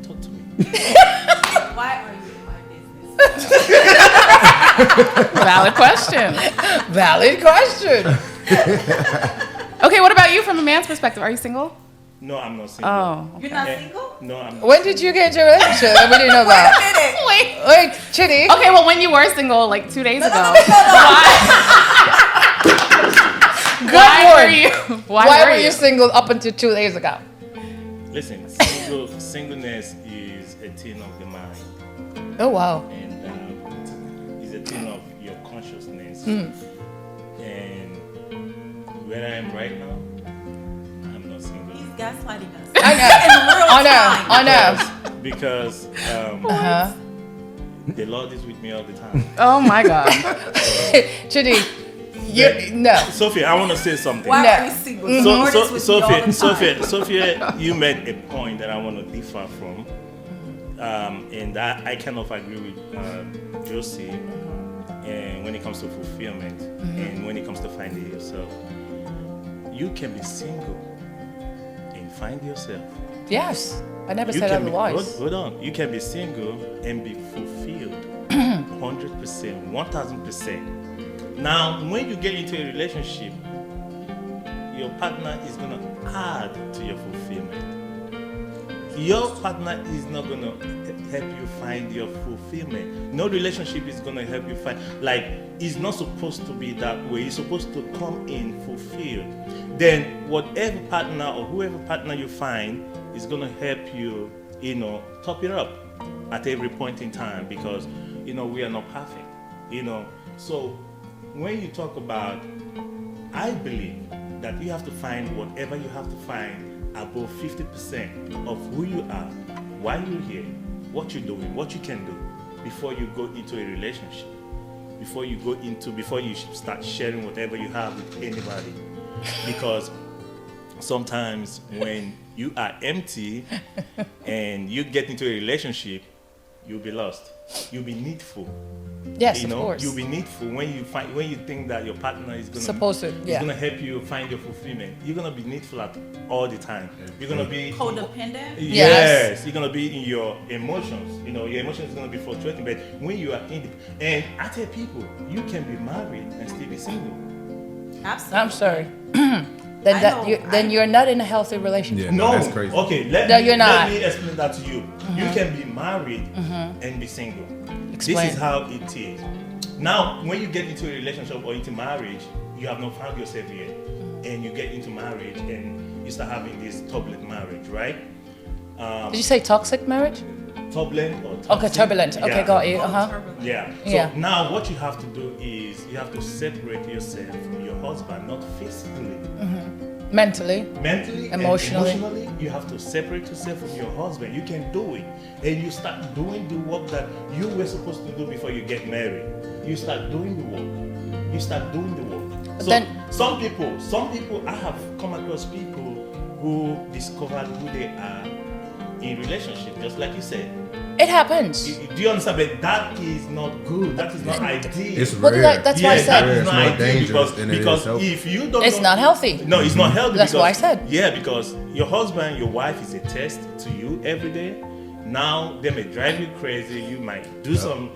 Talk to me. Why are you in my business? Valid question. Valid question. Okay, what about you from a man's perspective? Are you single? No, I'm not single. Oh. You're not single? No, I'm not. When did you get into a relationship that we didn't know about? Minute. Wait. Wait, Chidi. Okay, well, when you were single, like 2 days ago, Good why word. were you? Why were you single up until 2 days ago? Listen, singleness is a thing of the mind, Oh wow. and it's a thing of your consciousness. Hmm. And where I am right now, I'm not single. He's gaslighting us. I know. Because Uh-huh. the Lord is with me all the time. Oh my God. Chidi, no. Sophia, I want to say something. Why No. are you single? The Lord is with you all the time. Sophia, you made a point that I want to differ from. And I kind of agree with Josie. And when it comes to fulfillment, and when it comes to finding yourself, you can be single and find yourself. Yes, I never You said can otherwise. Hold on. You can be single and be fulfilled 100%, 1000%. Now, when you get into a relationship, your partner is going to add to your fulfillment. Your partner is not going to help you find your fulfillment. No relationship is going to help you find, like, it's not supposed to be that way. You're supposed to come in fulfilled. Then whatever partner or whoever partner you find is going to help you, top it up at every point in time, because, we are not perfect, So when you talk about, I believe that you have to find whatever you have to find above 50% of who you are, why you're here, what you're doing, what you can do before you go into a relationship, before you start sharing whatever you have with anybody. Because sometimes when you are empty and you get into a relationship, you'll be lost. You'll be needful. Yes, of course. You'll be needful when you think that your partner is gonna help you find your fulfillment. You're gonna be needful all the time. You're gonna be codependent. Yes, you're gonna be in your emotions. Your emotions is gonna be fluctuating. But when you are and I tell people, you can be married and still be single. Absolutely. I'm sorry. Then you're not in a healthy relationship. Yeah, No, that's crazy. okay. You're not. Let me explain that to you. You can be married and be single. Explain. This is how it is. Now, when you get into a relationship or into marriage, you have not found yourself yet, and you get into marriage and you start having this turbulent marriage, right? Did you say toxic marriage? Turbulent or toxic. Okay, turbulent. Okay, Yeah. got you. Yeah. So Yeah. now what you have to do is you have to separate yourself from your husband, not physically. Mentally. Mentally Emotionally. and emotionally, you have to separate yourself from your husband. You can do it. And you start doing the work that you were supposed to do before you get married. You start doing the work. You start doing the work. So then- some people, I have come across people who discovered who they are in relationship, just like you said. It happens. Do you understand? But that is not good. That is not ideal. It's Well, rare. that's why I Yes, said- that is It's not more ideal dangerous because, than it is because healthy. if you don't It's know- not healthy. No, it's not healthy. That's because, what I said. Yeah, because your husband, your wife is a test to you every day. Now they may drive you crazy. You might do some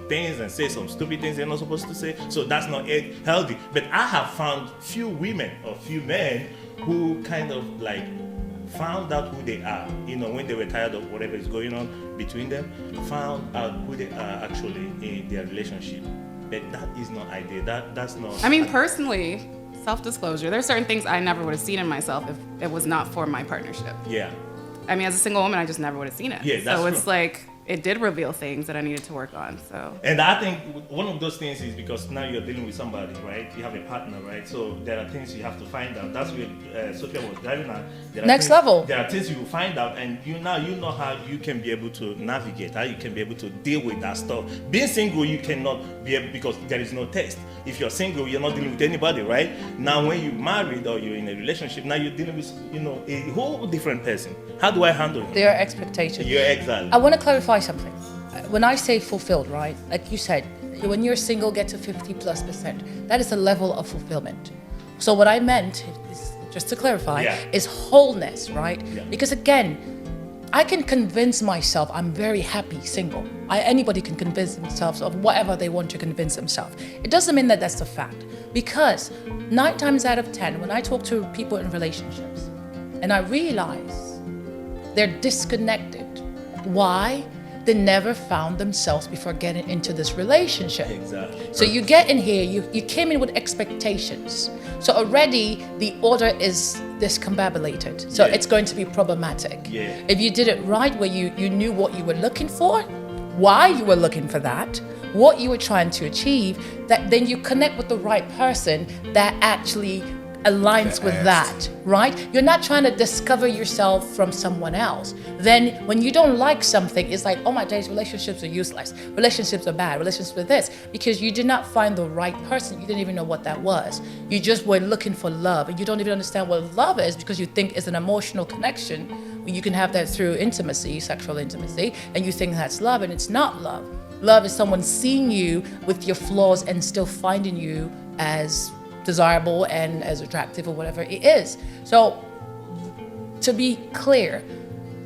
things and say some stupid things you're not supposed to say. So that's not healthy. But I have found few women or few men who kind of like found out who they are, when they were tired of whatever is going on between them, found out who they are actually in their relationship. But that is not ideal. That's not. I mean, personally, self-disclosure, there's certain things I never would have seen in myself if it was not for my partnership. Yeah. I mean, as a single woman, I just never would have seen it. Yeah, that's so it's true. like, it did reveal things that I needed to work on, so. And I think one of those things is because now you're dealing with somebody, right? You have a partner, right? So there are things you have to find out. That's where Sophia was driving at. Next level. There are things you will find out, and you know how you can be able to navigate, how you can be able to deal with that stuff. Being single, you cannot be able, because there is no test. If you're single, you're not dealing with anybody, right? Now, when you're married or you're in a relationship, now you're dealing with, a whole different person. How do I handle it? There are expectations. You're exiled. I want to clarify something. When I say fulfilled, right? Like you said, when you're single, get to 50+%. That is a level of fulfillment. So what I meant, is, just to clarify, is wholeness, right? Yeah. Because again, I can convince myself I'm very happy single. Anybody can convince themselves of whatever they want to convince themselves. It doesn't mean that that's a fact. Because 9 times out of 10, when I talk to people in relationships, and I realize they're disconnected. Why? They never found themselves before getting into this relationship. Exactly. So you get in here, you came in with expectations. So already the order is discombobulated. So it's going to be problematic. Yeah. If you did it right, where you knew what you were looking for, why you were looking for that, what you were trying to achieve, that then you connect with the right person that actually aligns with that, right? You're not trying to discover yourself from someone else. Then when you don't like something, it's like, oh my days, relationships are useless. Relationships are bad. Relationships are this. Because you did not find the right person. You didn't even know what that was. You just were looking for love. And you don't even understand what love is because you think it's an emotional connection You can have that through intimacy, sexual intimacy, and you think that's love, and it's not love. Love is someone seeing you with your flaws and still finding you as desirable and as attractive or whatever it is. So, to be clear,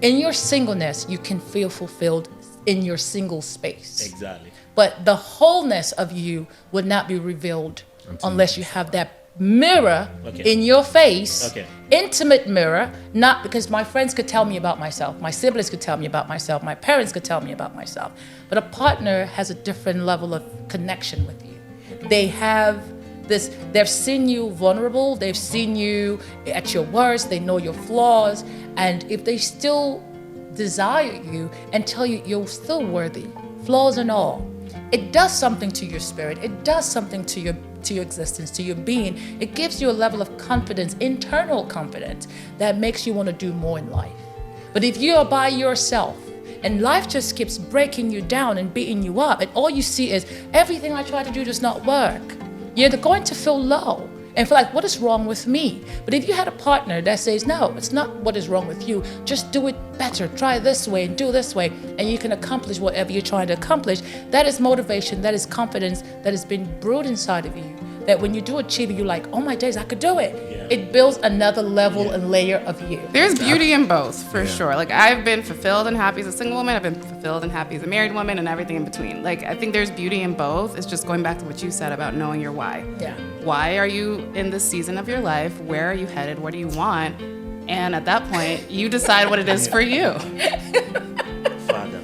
in your singleness, you can feel fulfilled in your single space. Exactly. But the wholeness of you would not be revealed unless you have that mirror in your face, intimate mirror, not because my friends could tell me about myself, my siblings could tell me about myself, my parents could tell me about myself. But a partner has a different level of connection with you. They have this, they've seen you vulnerable, they've seen you at your worst, they know your flaws, and if they still desire you and tell you you're still worthy, flaws and all, it does something to your spirit, it does something to your existence, to your being. It gives you a level of confidence, internal confidence, that makes you want to do more in life. But if you are by yourself and life just keeps breaking you down and beating you up, and all you see is everything I try to do does not work, you're going to feel low and feel like, what is wrong with me? But if you had a partner that says, no, it's not what is wrong with you, just do it better, try this way and do this way, and you can accomplish whatever you're trying to accomplish, that is motivation, that is confidence that has been brewed inside of you, that when you do achieve it, you're like, oh my days, I could do it. It builds another level and layer of you. There's beauty in both, for sure. Like, I've been fulfilled and happy as a single woman. I've been fulfilled and happy as a married woman, and everything in between. Like, I think there's beauty in both. It's just going back to what you said about knowing your why. Yeah. Why are you in this season of your life? Where are you headed? What do you want? And at that point, you decide what it is for you. Father,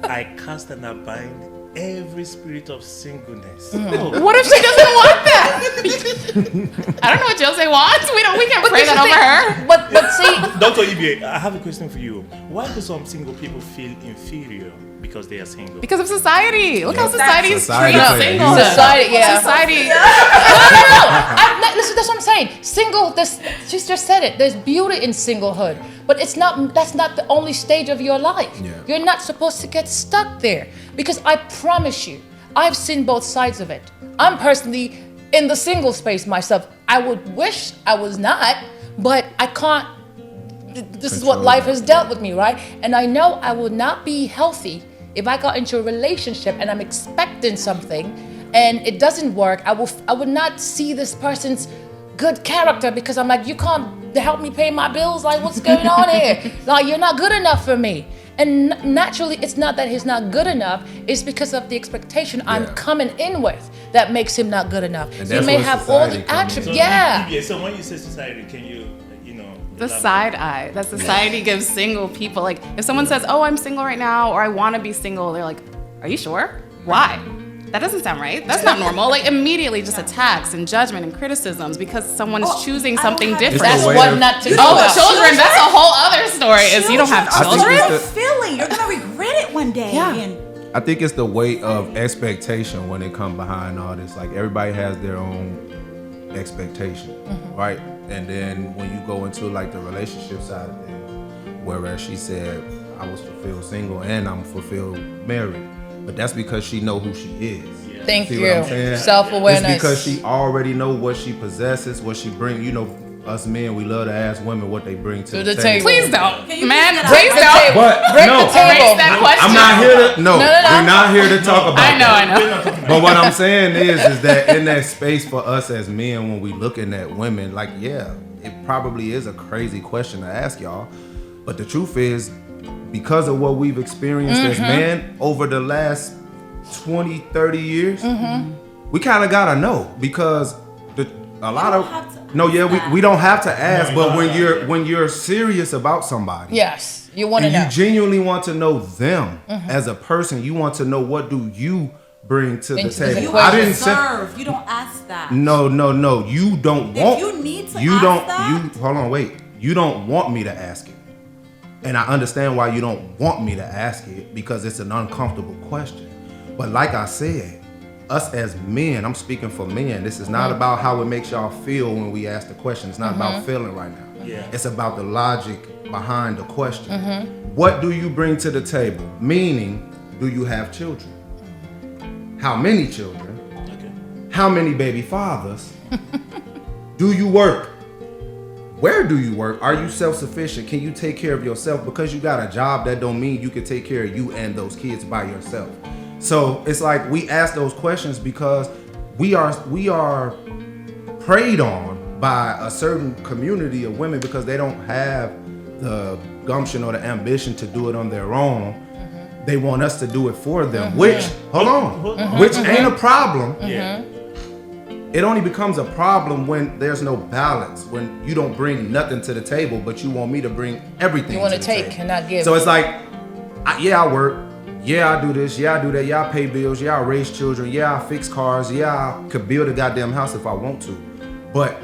I cast and I bind every spirit of singleness. What if she doesn't want that? I don't know what Jose wants. We can't pray that over her. But see, Dr. Ibe, I have a question for you. Why do some single people feel inferior because they are single? Because of society. Look how society's Society treating plays a singles. huge Society, yeah. Society. Listen, that's what I'm saying. She just said it. There's beauty in singlehood, but that's not the only stage of your life. Yeah. You're not supposed to get stuck there, because I promise you, I've seen both sides of it. I'm personally in the single space myself. I would wish I was not, but I can't. This is what life has dealt with me, right? And I know I would not be healthy if I got into a relationship and I'm expecting something and it doesn't work. I would not see this person's good character, because I'm like, you can't help me pay my bills. Like, what's going on here? Like, you're not good enough for me. And naturally, it's not that he's not good enough. It's because of the expectation I'm coming in with that makes him not good enough. And So you may have all the attributes. So when you say society, can you, The side eye that society gives single people. Like, if someone says, oh, I'm single right now, or I want to be single, they're like, are you sure? Why? That doesn't sound right. That's not normal. Like, immediately just attacks and judgment and criticisms because someone is choosing something different. That's the way what of- not to do. Oh, children, that's a whole other story, is you don't have I think children. it's It's a feeling. You're gonna regret it one day. Yeah. And I think it's the weight of expectation when it comes behind all this. Like, everybody has their own expectation, right? And then when you go into like the relationship side of things, whereas she said, I was fulfilled single and I'm fulfilled married, but that's because she know who she is. Thank See you. what I'm saying? Self-awareness. It's because she already know what she possesses, what she bring. You know, us men, we love to ask women what they bring to the table. Please don't. Can you Man, please please get out? don't. But Break no, the table. Erase that question. I'm not here to. No, No. we're not here to talk about. I know, that. I know. But what I'm saying is that in that space for us as men, when we looking at women, like, yeah, it probably is a crazy question to ask y'all. But the truth is, because of what we've experienced as men over the last 20, 30 years, we kind of gotta know, because a lot don't of have to no, ask yeah, that. we don't have to ask, No, but you don't when you're serious about somebody, Yes, you want to and know. you genuinely want to know them as a person, you want to know, what do you bring to the Into the table. you equation. I didn't say deserve. You don't ask that. no. You don't If want. you need to you ask don't. that- You hold on. Wait. You don't want me to ask it, and I understand why you don't want me to ask it, because it's an uncomfortable question. But like I said, us as men, I'm speaking for men. This is not about how it makes y'all feel when we ask the question. It's not about feeling right now. Yeah. It's about the logic behind the question. What do you bring to the table? Meaning, do you have children? How many children? Okay. How many baby fathers? Do you work? where do you work? Are you self-sufficient? Can you take care of yourself? Because you got a job, that don't mean you can take care of you and those kids by yourself. So it's like we ask those questions because we are preyed on by a certain community of women because they don't have the gumption or the ambition to do it on their own. They want us to do it for them, which, which ain't a problem. Yeah. It only becomes a problem when there's no balance, when you don't bring nothing to the table, but you want me to bring everything. You want to to the take table. and not give. So it's like, I work. Yeah, I do this. Yeah, I do that. Yeah, I pay bills. Yeah, I raise children. Yeah, I fix cars. Yeah, I could build a goddamn house if I want to. But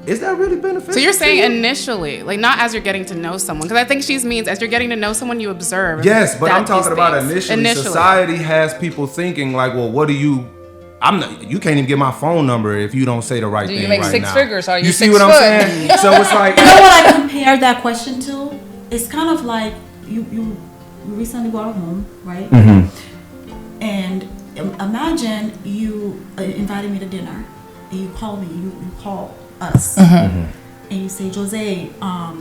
is that really beneficial? So you're saying to you? initially, like not as you're getting to know someone, because I think she means as you're getting to know someone, you observe. Yes, but I'm talking about things. initially. Society has people thinking like, well, what do you? You can't even get my phone number if you don't say the right Do thing. you make right six now. figures? Are you see 6 what I'm foot? saying? So it's like, You know what I compare that question to? It's kind of like you recently bought a home, right? And imagine you invited me to dinner, and you call me, you call us, and you say, Jose, I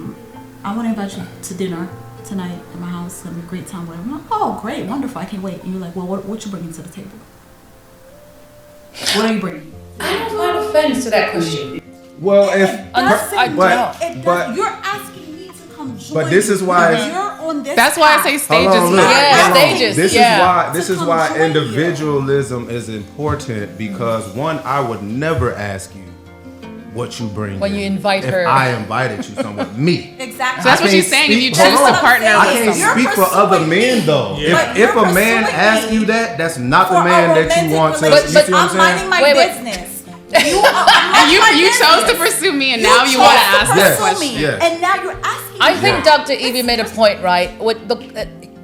want to invite you to dinner tonight at my house. It's gonna be a great time. I'm like, oh, great, wonderful, I can't wait. And you're like, well, what you bringing to the table? What are you bringing? I don't find offense to that question. well, if You're asking me to come join. But this is why you. You're on this. That's why I say path. stages. Hold on, look. matter. Yeah, Hold on. stages, This yeah. is To come why join you. individualism is important because one, I would never ask you what you bring When in you invite if her. I invited you somewhere. Me. Exactly. So that's what can't she's saying. If you speak- choose hold to on. partner I with can't someone. speak for other men though. Yeah. If a man pursuing asks me you that, that's not the For a man that you romantic want to. relationship. You see what I'm I'm minding saying? my Wait. business. You chose to pursue me, and now you want to ask Yes. this question. Yes. And now you're asking I me. think Dr. Evie made a point, right? With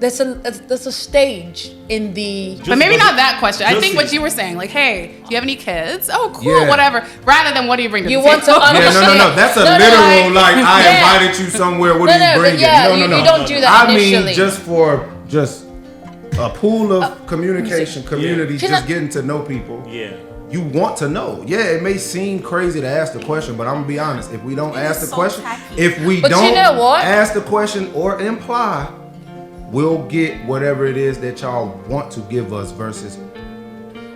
there's a stage in the. But maybe not that question. I Just think see. what you were saying, like, hey, do you have any kids? Oh, cool, Yeah. whatever. Rather than what do you bring to You the want to table? Yeah, understand. no. That's a No, no, literal, like, I Yeah. invited you somewhere, what No, are you no, but bringing? yeah, No, you don't do that I initially. mean, just a pool of communication, community, Can just I- getting to know people. Yeah. You want to know. Yeah, it may seem crazy to ask the question, but I'm going to be honest. If we don't It ask is the so question, tacky. if we But you don't know what? ask the question or imply, we'll get whatever it is that y'all want to give us versus,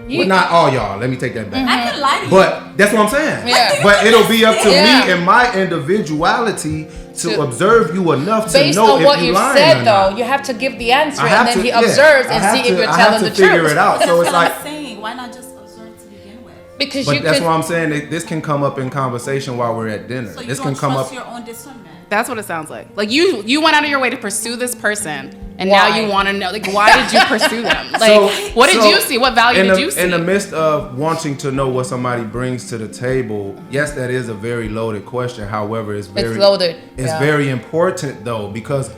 well, not all y'all. Let me take that back. I can lie to you. But that's what I'm saying. Yeah. But it'll be up to Yeah. me and my individuality to To- observe you enough to Based know on if what you you've lying said, or though, not. you have to give the answer, I have and then to- he yeah, observes I and have see to- if you're I have telling to the figure truth. it out. That's So it's what like, I'm saying. Why not just observe to begin with? Because but you that's could. what I'm saying. That this can come up in conversation while we're at dinner. So you This don't can come trust up. your own discernment. That's what it sounds like. Like you went out of your way to pursue this person, and now Why? you want to know, like, why did you pursue them? Like, So- what did so you see? What value did you see? In the midst of wanting to know what somebody brings to the table, yes, that is a very loaded question. However, it's very loaded, It's yeah. very important though, because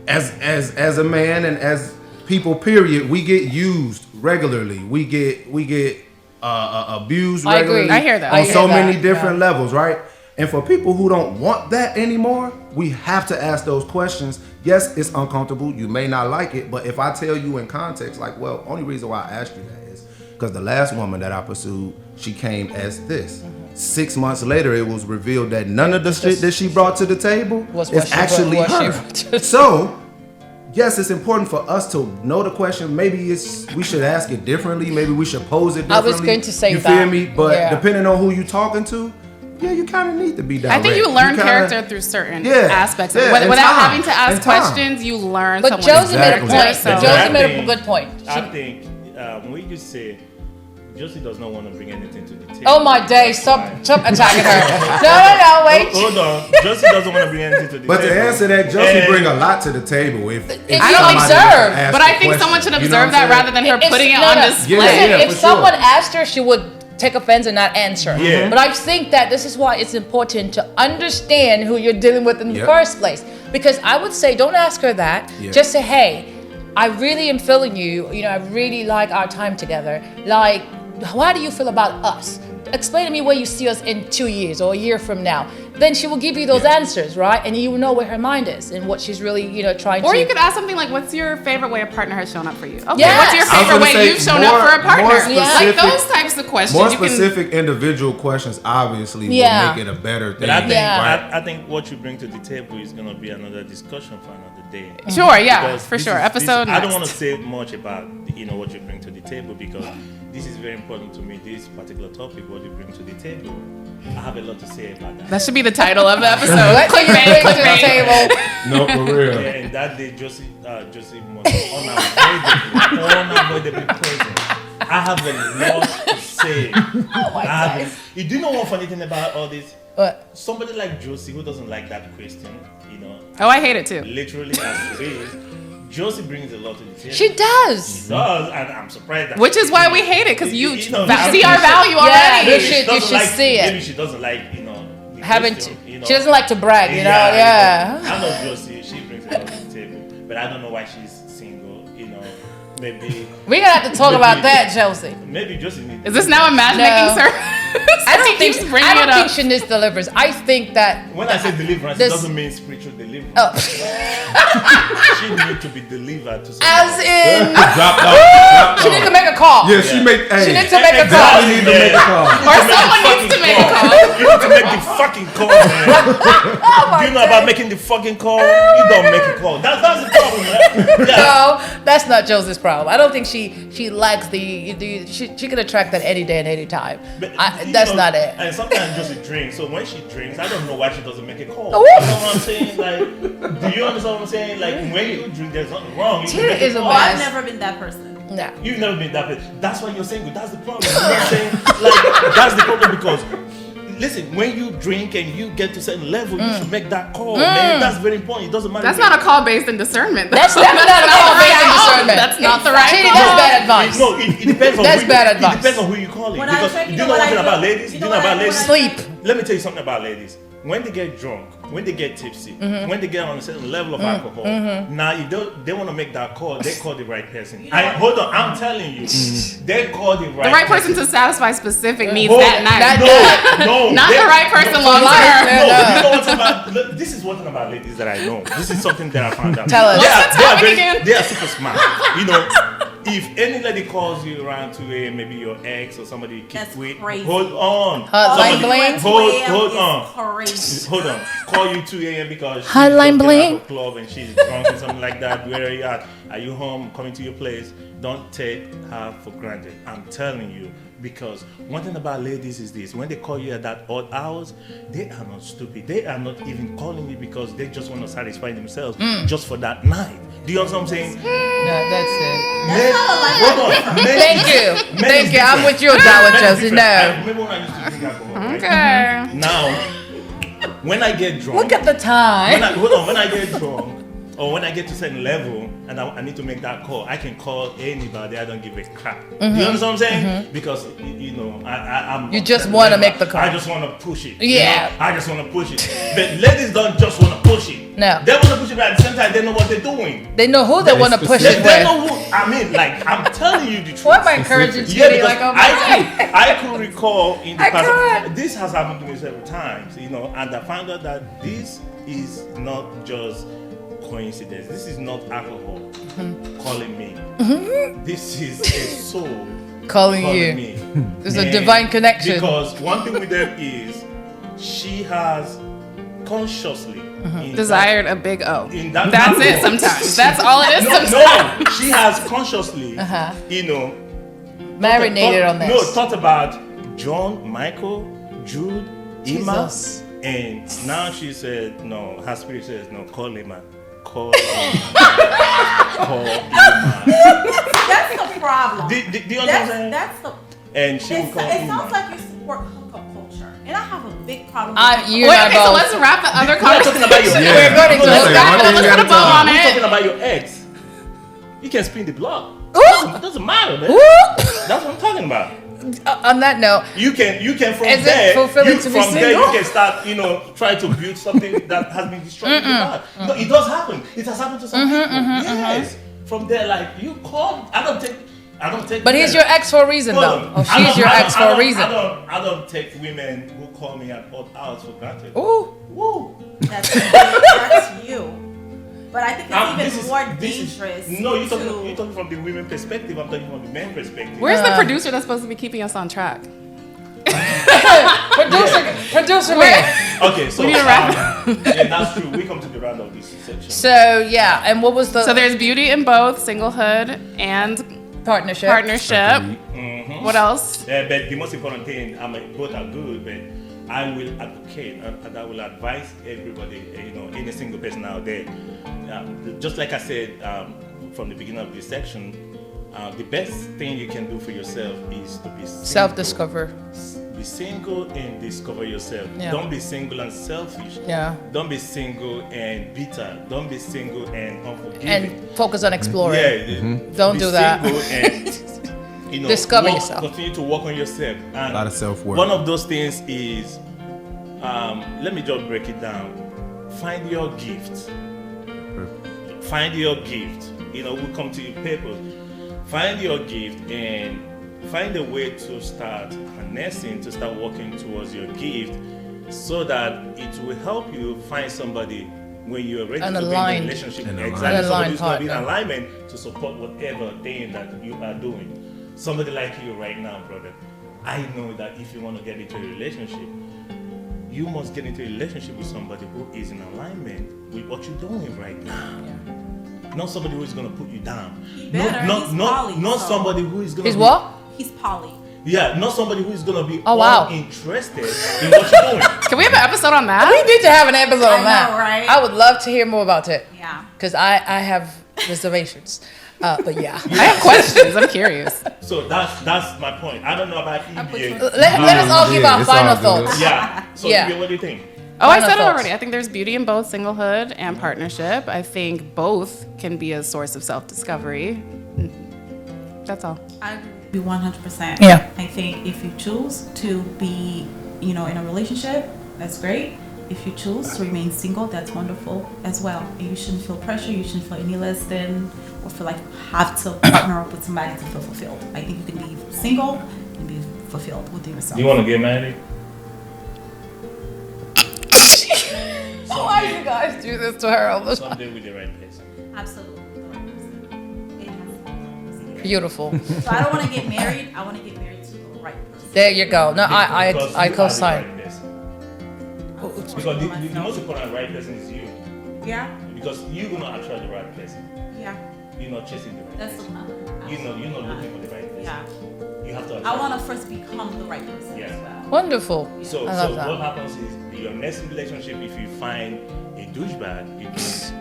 as a man and as people, period, we get used regularly. We get abused I agree. regularly. I hear that. on I hear so that, many different yeah. levels, right? And for people who don't want that anymore, we have to ask those questions. Yes, it's uncomfortable. You may not like it, but if I tell you in context, like, well, only reason why I asked you that is because the last woman that I pursued, she came as this. 6 months later, it was revealed that none of the shit that she brought to the table Was what is she brought- actually what she her. brought to the- So, yes, it's important for us to know the question. Maybe we should ask it differently. Maybe we should pose it I differently. was going to say you that. feel me? But Yeah. depending on who you talking to, yeah, you kind of need to be direct. I think you learn kinda- character through certain Yeah, aspects of yeah, it. and Without time, having to ask and time. questions, you learn. But someone's Josie made a Exactly. point. So- Josie I made a think- good point. I think when you say Josie does not want to bring anything to the table. Oh my days! Stop attacking her. No, wait. Hold on. Josie doesn't want to bring anything to the But table. to answer that, Josie And- bring a lot to the table. If you somebody observe, asks But the I think question, someone should you know observe what I'm that rather saying? than her putting it No, on no. display. Yeah, Listen, yeah, if for someone sure. asked her, she would take offense and not answer. Yeah. But I think that this is why it's important to understand who you're dealing with in the Yep. first place. Because I would say, don't ask her that. Yeah. Just say, hey, I really am feeling you. You know, I really like our time together. Like, how do you feel about us? Explain to me where you see us in 2 years or a year from now. then she will give you those answers, right? And you will know where her mind is and what she's really, trying to. Or you could ask something like, "What's your favorite way a partner has shown up for you?" Okay, Yes. what's your I was favorite gonna way say you've shown up for a partner? more Like specific- those types of questions. More you can. specific individual questions obviously Yeah. will make it a better thing. But I think Yeah. I think what you bring to the table is gonna be another discussion for another day. Sure, yeah, Because for this sure. is- Episode this- I don't next. want to say much about what you bring to the table because this is very important to me. This particular topic, what you bring to the table, I have a lot to say about that. That should be the title of the episode. What do you bring to the clickbait. table? No, for real. Yeah, and that day, Josie was unavoidably present. I have a lot to say. You do know one funny thing about all this? What? Somebody like Josie who doesn't like that question, Oh, I hate it too. literally as it is, Josie brings a lot to the table. She does. She does, and I'm surprised. That Which is why we hate it, because you know, see our value Yeah, already. you should doesn't see it. Maybe she doesn't like, the Haven't question, she doesn't like to brag, Yeah. I know Josie, she brings a lot to the table, but I don't know why she's single, maybe. We're gonna have to talk about that, Chelsea. Maybe Josie needs. Is this now a matchmaking No. service? I don't think bringing I don't it think up. Shanice delivers. I think that When I say deliverance, this- it doesn't mean spiritual deliverance. oh, She needs to be delivered to someone. as in Drop off. she need to make a call. Yeah, she make. Hey, She needs to make a exactly call. need to make a call. Or someone needs to make a call. You need to make the fucking call, man. Do you know about making the fucking call? You don't make a call. That's the problem, man. Yeah. No, that's not Josie's problem. I don't think she lacks she can attract that any day and any time. But, That's not it. And sometimes Josie drinks. So when she drinks, I don't know why she doesn't make a call. Oh. You know what I'm saying? Like, do you understand what I'm saying? Like, when you drink, there's nothing wrong. You can Tina make is a call. mess. I've never been that person. No. You've never been that person. That's why you're single. That's the problem. You know what I'm saying? Like, that's the problem because, listen, when you drink and you get to a certain level, you should make that call, man. That's very important. It doesn't matter. That's not a call based in discernment. That's not a call based on discernment. That's not the right Chidi, call. that's bad advice. No, it depends on That's who, bad It advice. depends on who you call it. When I Because drink, do you you know know what one thing I do? about ladies? You Do know you know what I about do ladies? when I Sleep. Let me tell you something about ladies. When they get drunk, when they get tipsy, when they get on a certain level of alcohol, now if they want to make that call, they call the right person. Hold on, I'm telling you, they call the right The right person to satisfy specific needs Hold- that night. No, Not the right person long No, term. you know what's about? Look, this is one thing about ladies that I know. This is something that I found out. Tell us. What's the topic again? They are super smart. If any lady calls you around 2 a.m., maybe your ex or somebody you keep That's with, crazy. hold on. Hotline Somebody- bling. Hold on. Crazy. Hold on. Call you 2 a.m. because she's Hotline just bling. getting out of club and she's drunk and something like that. Where are you at? Are you home? Coming to your place? Don't take her for granted. I'm telling you. Because one thing about ladies is this: when they call you at that odd hours, they are not stupid. They are not even calling you because they just want to satisfy themselves just for that night. Do you understand what I'm saying? No, that's it. Men, hold on. Men Thank is- you. men Thank is you. I'm different. with you on that one, Men is Chelsea. different. I No. remember when I used to drink alcohol. Right? Okay. Now, when I get drunk, Look at the time. when I get drunk, or when I get to a certain level and I need to make that call, I can call anybody. I don't give a crap. You understand what I'm saying? Because I'm. You just wanna make the call. I just want to push it. Yeah. I just want to push it. But ladies don't just want to push it. No. They want to push it, but at the same time, they know what they're doing. They know who they want to push They, it they with. know who. I mean, like I'm telling you the truth. Why am I encouraging Yeah, Chidi? because Like, oh my I could recall in the I past. can't. This has happened to me several times, and I found out that this is not just coincidence. This is not alcohol calling me. This is a soul calling calling you. me. There's a And divine connection. Because one thing with them is she has consciously in Desired a big O. In that That's no. it sometimes. That's all it is No, sometimes. no, she has consciously, Marinated on this. No, thought about John, Michael, Jude, Emma, Jesus. and now she said, no, her spirit says, no, call Emma. Call Emma. Call Emma. That's the problem. Do you understand what I'm saying? That's the. And she will It call sounds Emma. like you support hookup culture, and I have a big problem. with You Wait, and I okay, so both. let's wrap the other We're not talking conversation. about your Yeah. We're going to I'm gonna hook say up one culture. thing Let's at put a a bow on time. We're it. talking about your ex. You can spin the block. Ooh. It doesn't matter, man. Ooh. That's what I'm talking about. On that note, You can from Is it there, fulfilling to be from there single? you can start, try to build something that has been destroyed in the past. No, it does happen. It has happened to some people. Yes. From there, like you call, I don't take. I don't take. But he's your ex for a reason, Hold though. on. Or she's your ex for a reason. I don't take women who call me at odd hours for granted. Ooh. Woo. That's you. But I think it's even more dangerous. No, you're talking from the women perspective. I'm talking from the men perspective. Where's the producer that's supposed to be keeping us on track? Producer man. Okay, so We need to wrap yeah, that's true. We come to the round of this section. So yeah, and what was the So there's beauty in both singlehood and partnership? What else? But the most important thing, both are good, but I will advocate and I will advise everybody, any single person out there. Just like I said from the beginning of this section, the best thing you can do for yourself is to be single. Self-discover. Be single and discover yourself. Yeah. Don't be single and selfish. Yeah. Don't be single and bitter. Don't be single and unforgiving. And focus on exploring. Yeah. Don't be do that. single and, Discover yourself. Continue to work on yourself. And A lot of self-work. One of those things is, let me just break it down. Find your gift. Find your gift. We'll come to your purpose. Find your gift and find a way to start harnessing, to start working towards your gift, so that it will help you find somebody when you're ready to be in a relationship. Exactly. Somebody who's going to be in alignment to support whatever thing that you are doing. Somebody like you right now, brother. I know that if you want to get into a relationship, you must get into a relationship with somebody who is in alignment with what you're doing right now. Not somebody who is going to put you down. Not somebody who is going to. He's what? He's poly. Yeah, not somebody who is going to be interested in what you're doing. Can we have an episode on that? We need to have an episode on that. I know, right? I would love to hear more about it. Yeah. Because I have reservations. But yeah. I have questions. I'm curious. So that's my point. I don't know about EBA. Let us all give our it's final all good. thoughts. Yeah. So Yeah. EBA, what do you think? Oh, I Final said it thoughts. already. I think there's beauty in both singlehood and partnership. I think both can be a source of self-discovery. That's all. I agree 100%. Yeah. I think if you choose to be, in a relationship, that's great. If you choose to remain single, that's wonderful as well. And you shouldn't feel pressure. You shouldn't feel any less than or feel like you have to partner up with somebody to feel fulfilled. I think you can be single and be fulfilled within yourself. Do you want to get married? Why do you guys do this to her all the time? Someday with the right person. Absolutely. The right person. It has to be the right person. Beautiful. So I don't want to get married. I want to get married to the right person. There you go. No, I Because you are the co-sign. right person. Because the most important right person is you. Yeah. Because you're gonna attract the right person. Yeah. You're not chasing the right That's person. another. You're not looking for the right person. Yeah. You have to attract. I want to first become the right person Yeah. as well. Wonderful. So I love that. what happens is your next relationship, if you find a douchebag, it means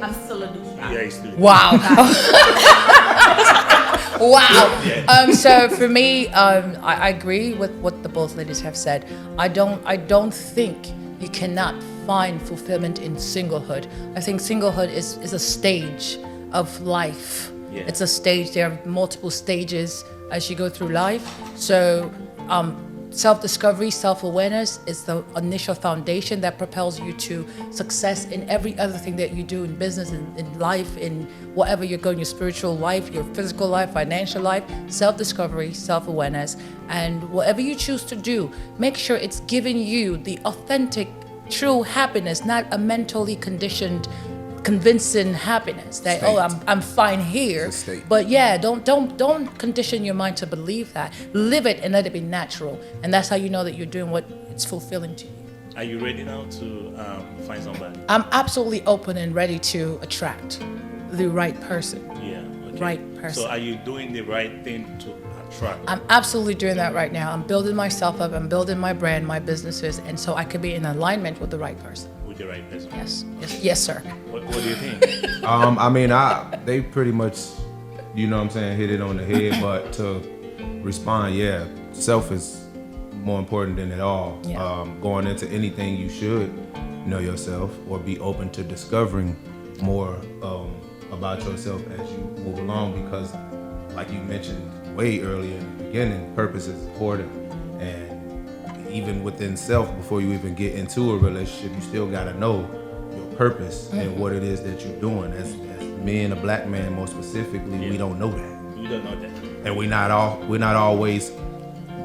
I'm still a douchebag. it's still Wow. Wow. Yeah. So for me, I agree with what the both ladies have said. I don't think you cannot find fulfillment in singlehood. I think singlehood is a stage of life. Yeah. It's a stage. There are multiple stages as you go through life. So self-discovery, self-awareness is the initial foundation that propels you to success in every other thing that you do in business, in life, in whatever you're going, your spiritual life, your physical life, financial life. Self-discovery, self-awareness, and whatever you choose to do, make sure it's giving you the authentic, true happiness, not a mentally conditioned, convincing happiness that I'm fine here. But yeah, don't condition your mind to believe that. Live it and let it be natural, and that's how you know that you're doing what it's fulfilling to you. Are you ready now to find somebody? I'm absolutely open and ready to attract the right person. Yeah. Okay. Right person. So are you doing the right thing to attract? I'm absolutely doing that right now. I'm building myself up. I'm building my brand, my businesses, and so I could be in alignment with the right person. With the right person? Yes, sir. What do you think? They pretty much, hit it on the head. But to respond, self is more important than it all. Yeah. Going into anything, you should know yourself or be open to discovering more about yourself as you move along. Because, like you mentioned way earlier in the beginning, purpose is important. And even within self, before you even get into a relationship, you still got to know your purpose and what it is that you're doing. As men, a black man more specifically, we don't know that. You don't know that. and we're not always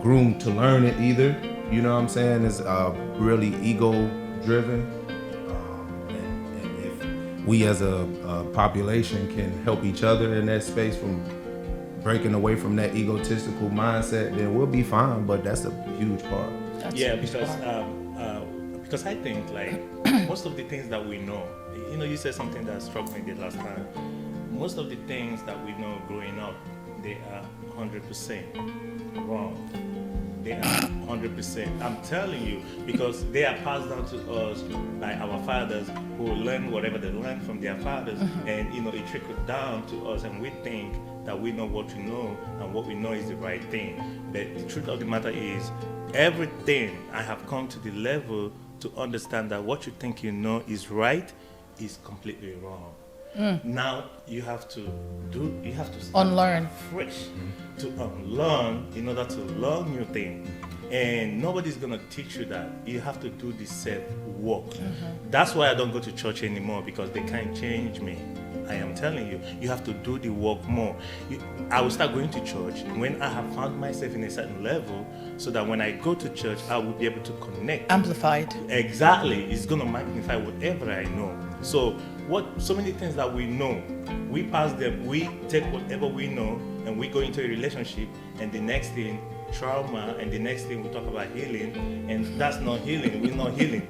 groomed to learn it either. You know what I'm saying? It's really ego driven. And if we as a population can help each other in that space from breaking away from that egotistical mindset, then we'll be fine. But that's a huge part. Because I think like most of the things that we know, you said something that struck me the last time. Most of the things that we know growing up, they are 100% wrong. They are 100%. I'm telling you, because they are passed down to us by our fathers who learn whatever they learned from their fathers, and it trickled down to us, and we think that we know what we know, and what we know is the right thing. But the truth of the matter is, everything I have come to the level to understand that what you think you know is right is completely wrong. Now you have to start Unlearn. fresh, to unlearn in order to learn new things. And nobody's gonna teach you that. You have to do the self work. That's why I don't go to church anymore, because they can't change me. I am telling you, you have to do the work more. I will start going to church when I have found myself in a certain level, so that when I go to church, I will be able to connect. Amplified. Exactly. It's going to magnify whatever I know. So many things that we know, we pass them, we take whatever we know, and we go into a relationship, and the next thing, trauma, and the next thing we talk about healing, and that's not healing. We're not healing.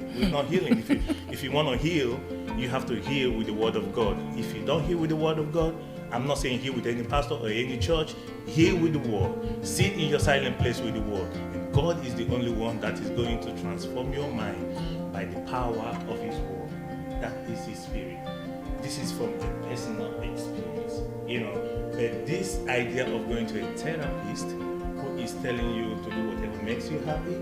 If you want to heal, you have to heal with the word of God. If you don't heal with the word of God, I'm not saying heal with any pastor or any church, heal with the word. Sit in your silent place with the word. And God is the only one that is going to transform your mind by the power of his word. That is his spirit. This is from a personal experience. But this idea of going to a therapist who is telling you to do whatever makes you happy,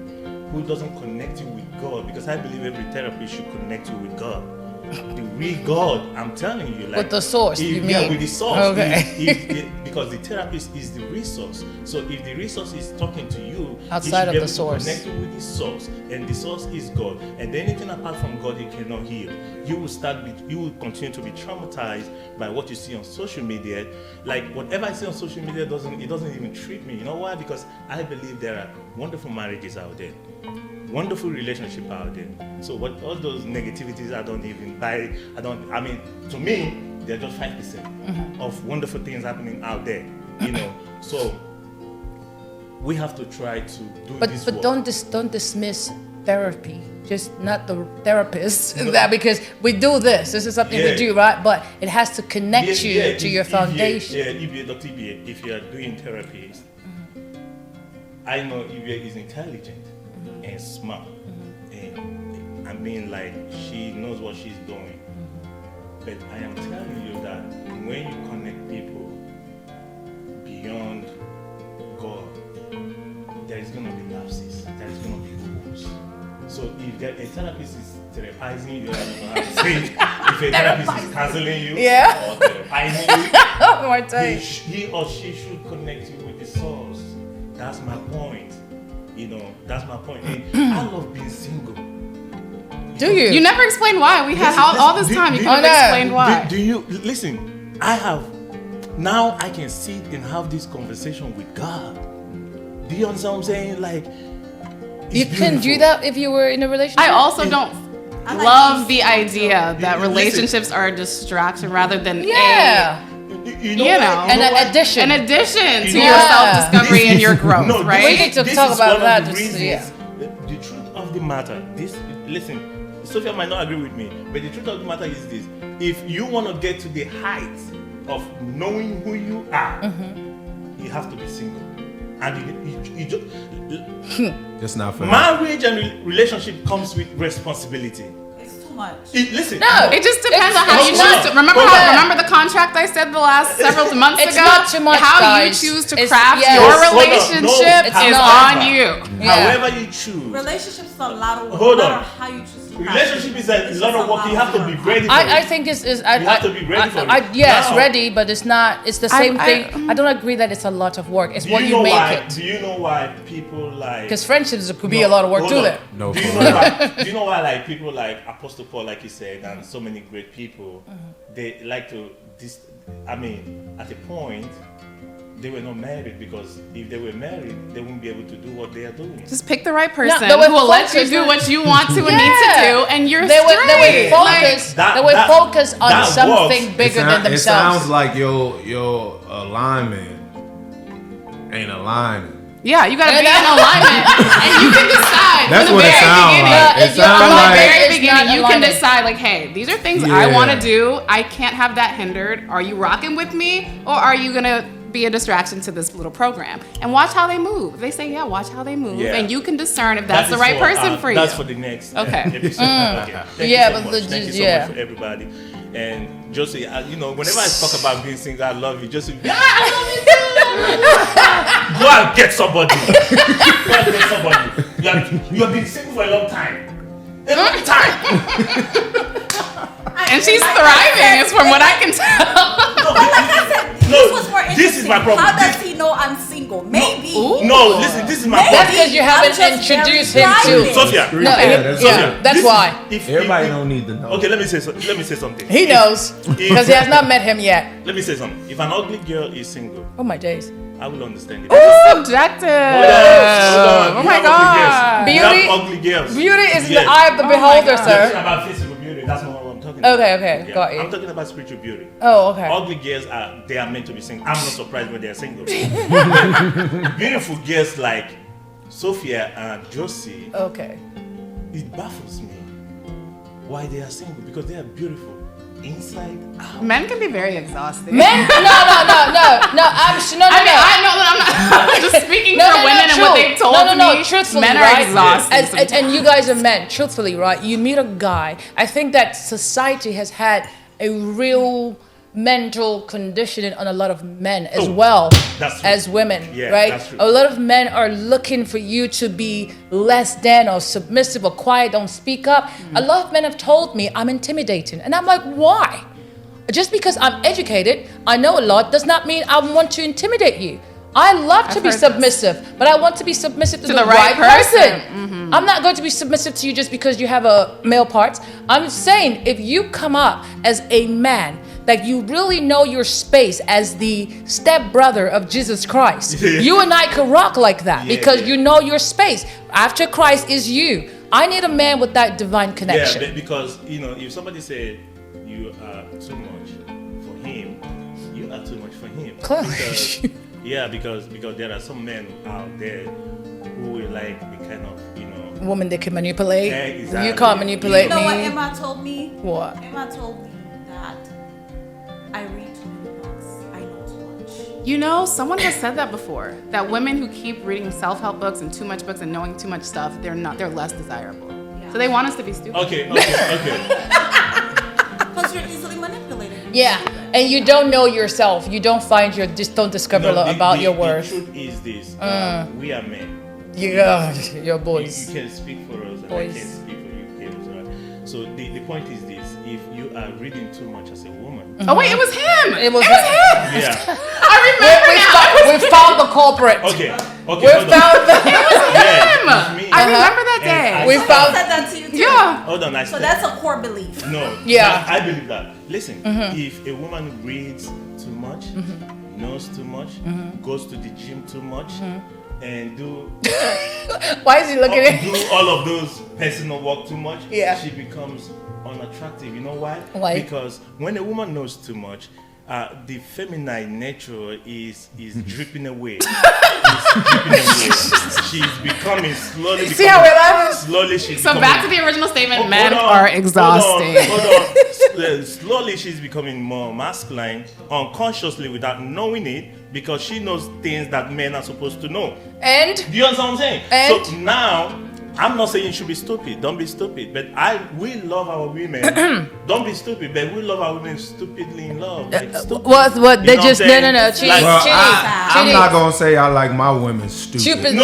who doesn't connect you with God, because I believe every therapist should connect you with God. The real God, I'm telling you. With the source, you mean? Yeah, with the source. Okay. Because the therapist is the resource. So if the resource is talking to you, outside of the source, connect you with the source, and the source is God. And anything apart from God, you cannot heal. You will continue to be traumatized by what you see on social media. Like whatever I see on social media doesn't even treat me. You know why? Because I believe there are wonderful marriages out there. Wonderful relationship out there. So what all those negativities I don't even buy. To me, they're just 5% of wonderful things happening out there. So we have to try to do this. But don't dismiss therapy. Just not the therapist. That because we do this. This is something we do, right? But it has to connect you to your foundation. If you are doing therapy, I know Ibia is intelligent and smart, and like she knows what she's doing. But I am telling you that when you connect people beyond God, there is gonna be lapses, there is gonna be holes. So if a therapist is therapizing you, I don't know how to say it. If a therapist is counseling you or therapizing you, he or she should connect you with the source. That's my point. That's my point. And I love being single. Do you? You never explained why. We had all this time. You can't explain why. Do you listen? Now I can sit and have this conversation with God. Do you understand what I'm saying? Like, you can do that if you were in a relationship. I also don't love the idea that relationships are a distraction rather than an addition to your self-discovery and your growth, right? We need to talk about that. The truth of the matter, listen, Sophia might not agree with me, but the truth of the matter is this: if you want to get to the height of knowing who you are, you have to be single, and you just not for marriage and relationship comes with responsibility. Much. Listen. No, it just depends on how you choose to. Remember the contract I said the last several months ago? Not too much, how guys. you choose to craft your relationship is on you. However you choose. Relationships is a lot of work. Hold on. How you choose to relationship is a lot of work. You have to be ready for it. I think you have to be ready for it. Yes, ready, but it's not. It's the same thing. I don't agree that it's a lot of work. It's what you make it. Do you know why people like? Because friendships could be a lot of work too. There. No. Do you know why like people like Apostle Paul, like he said, and so many great people, they like to at a point, they were not married, because if they were married, they wouldn't be able to do what they are doing. Just pick the right person they were who will let you focused do on- what you want to and need to do, and you're They were straight. focused. They were focused on that something works. bigger than It sounds themselves. like your alignment ain't aligning. Yeah, you gotta be in alignment, and you can decide That's from what the it very sounds beginning. like. It If you're sounds From the like very It's beginning, not you can alignment. decide like, hey, these are things I Yeah. want to do. I can't have that hindered. Are you rocking with me, or are you gonna be a distraction to this little program? And watch how they move. If they say, yeah, watch how they move, Yeah. and you can discern if that's That the is right person for you. That's for the next Okay. episode. Okay. Thank Yeah, you so but much. the- Thank you so yeah. much for everybody. And Josie, whenever I talk about being single, I love you. Josie, go and get somebody. Go and get somebody. You have been single for a long time. A long time. And she's thriving, is from what I can tell. No, But like I said, no, this was more interesting. this is my problem. How does he know I'm single? Maybe. No, listen, this is my Maybe. That's problem. because you I'm haven't just introduced very him to. private. Sophia. No, that's- that's This is- why. Everybody don't need to know. Okay, let me say something. He knows because he has not met him yet. Let me say something. If an ugly girl is single, Oh my days. I will understand it. Subjective. Hold on. Oh You my have God. ugly girls. You Beauty- have ugly girls. Beauty is in Yes. the eye of the beholder, God. I'm talking sir. about physical beauty. That's not what I'm talking about. Okay, got you. I'm talking about spiritual beauty. Oh, okay. Ugly girls they are meant to be single. I'm not surprised when they are single. Beautiful girls like Sophia and Josie, Okay. it baffles me why they are single, because they are beautiful inside out. Men can be very exhausting. Men? No. I'm I'm just speaking for women and what they've told me. Truthfully, men are right? exhausted. And you guys are men. Truthfully, right? You meet a guy. I think that society has had a real mental conditioning on a lot of men as well that's true. as women, Yeah, right? that's true. A lot of men are looking for you to be less than or submissive or quiet, don't speak up. A lot of men have told me I'm intimidating, and I'm like, why? Just because I'm educated, I know a lot, does not mean I want to intimidate you. I love to I've be heard this. submissive, but I want to be submissive to the right person. I'm not going to be submissive to you just because you have a male parts. I'm saying if you come up as a man, that you really know your space as the stepbrother of Jesus Christ, you and I can rock like that because you know your space. After Christ is you. I need a man with that divine connection. Yeah, because if somebody say you are too much for him, you are too much for him. Clearly. Because there are some men out there who will like the kind of Woman that can manipulate. Yeah, exactly. You can't manipulate You know me. what Emma told me? What? Emma told me that I read too many books. I know too much. You know, someone has said that before. That women who keep reading self-help books and too much books and knowing too much stuff, they're less desirable. Yeah. So they want us to be stupid. Okay. Because you're easily manipulated. Yeah, and you don't know yourself. You don't just don't discover a lot about your worth. The truth is this: we are men. Yeah, your You boys. can speak for us, and Boys. I can speak for you girls, right? So the point is this: if you are reading too much as a woman, Oh wait, it was him. It was him. yeah. I remember now. We found the culprit. Okay. We hold on. found the. Yeah, it's me. I remember that And day. I We said- found- I said that to you too. Yeah. Hold on, So that's a core belief. No. Yeah. I believe that. Listen, if a woman reads too much, knows too much, goes to the gym too much, and do Why is he looking at do all of those personal work too much, Yeah. she becomes unattractive. You know why? Why? Because when a woman knows too much, the feminine nature is dripping away. She's becoming slowly. See how we're laughing? Slowly, she's So becoming, back to the original statement, Hold men on, are exhausting. Hold on. Slowly, she's becoming more masculine, unconsciously, without knowing it, because she knows things that men are supposed to know. And Do you understand what I'm saying? And- So now, I'm not saying you should be stupid. Don't be stupid. But we love our women. Don't be stupid. But we love our women stupidly in love. Like stupid. what? You They know what just I'm saying? no. Chidi, Like- Well, Chidi, I'm Chidi. not gonna say I like my women stupid. Stupid. No,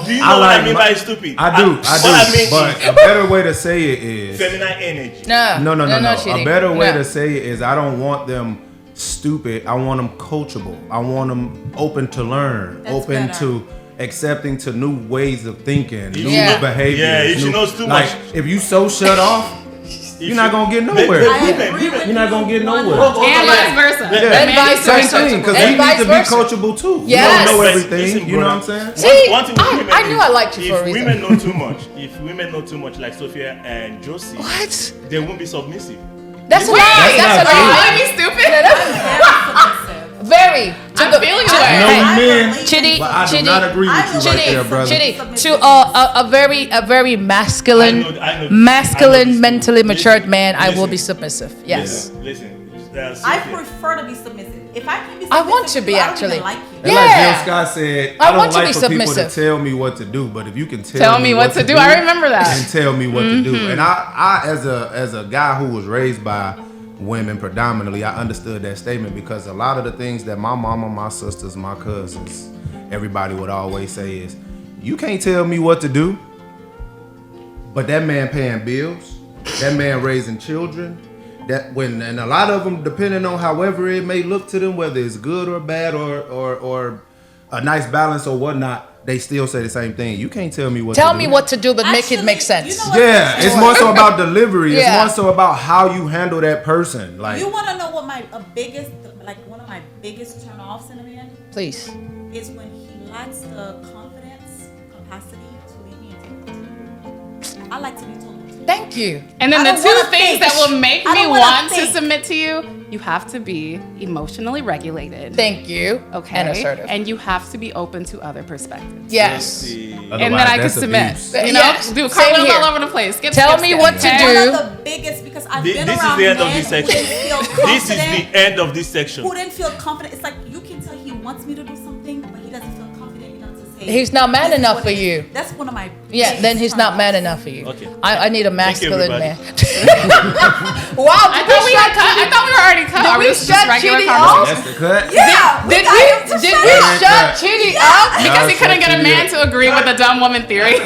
do you know I what I like mean my- by stupid? I do, What I mean but is a better way to say it is feminine energy. No. no. Chidi. A better way No. to say it is I don't want them stupid. I want them coachable. I want them open to learn, That's open better. to accepting to new ways of thinking, new Yeah. behaviors. Yeah, if she new- knows too like, much. if you so shut off, you're not gonna get But nowhere. I women, agree with You're not gonna get you nowhere. 100%. And vice versa. And vice Same versa. thing, because And we vice need to be versa. coachable too. Yes. We don't know Listen, everything. You know what I'm brother. saying? See, One thing with women I knew is I liked you for a If reason. women know too much, like Sophia and Josie, What? they won't be submissive. That's a lie. That's That's a not Are you lie. calling me stupid? Very. I'm feeling you. I know we men, Chidi, but I do Chidi, not agree with you right there, brother. Chidi, to a very masculine, I know masculine, this. mentally matured Listen, man, I will listen. be submissive. Yes. Listen. I Sophia, prefer to be submissive. If I can be submissive, I want to be, I don't actually. even like you. And Yeah. like Jill Scott said, I I don't want to like be for people to submissive. tell me what to do, but if you can Tell me what to do. I remember that. And tell me what to do. And I as a guy who was raised by women predominantly, I understood that statement because a lot of the things that my mama, my sisters, my cousins, everybody would always say is, you can't tell me what to do, but that man paying bills, that man raising children, and a lot of them, depending on however it may look to them, whether it's good or bad or a nice balance or whatnot, they still say the same thing. You can't tell me what Tell to me do. what to do, but make it Actually, make sense. you know what? Yeah, it's more so about delivery. It's Yeah. more so about how you handle that person. Like, You want to know what one of my biggest turn offs in a man Please. is when he lacks the confidence, capacity to lead me into. I like to be told. Thank you. And then I the don't two wanna things think. that will make I me don't wanna want to think. submit to you have to be emotionally regulated. Thank you. Okay. And assertive. And you have to be open to other perspectives. Yes. And then otherwise, I can that's submit. abuse. You know, Yes. do Same cartwheels here. all over the place. Skip, Tell skip, me skip. what to Okay? do. One of the biggest, because I've been This is around the end of men this section. who didn't feel This is confident. the end of this section. Who didn't feel confident. It's like you can tell he wants me to do something, but he doesn't feel confident enough to say. He's not man this is enough what for it is. you. That's one of my. Yeah, biggest then he's not turn-offs. man enough for you. Okay. I need a Thank you, masculine everybody. man. Wow, I thought we were already cut. Are we we just shut regular Chidi conversation? that's the cut. Yeah, Did got him to we shut up. shut Chidi up? Because he No, couldn't get a shut man you to agree with the dumb woman theory.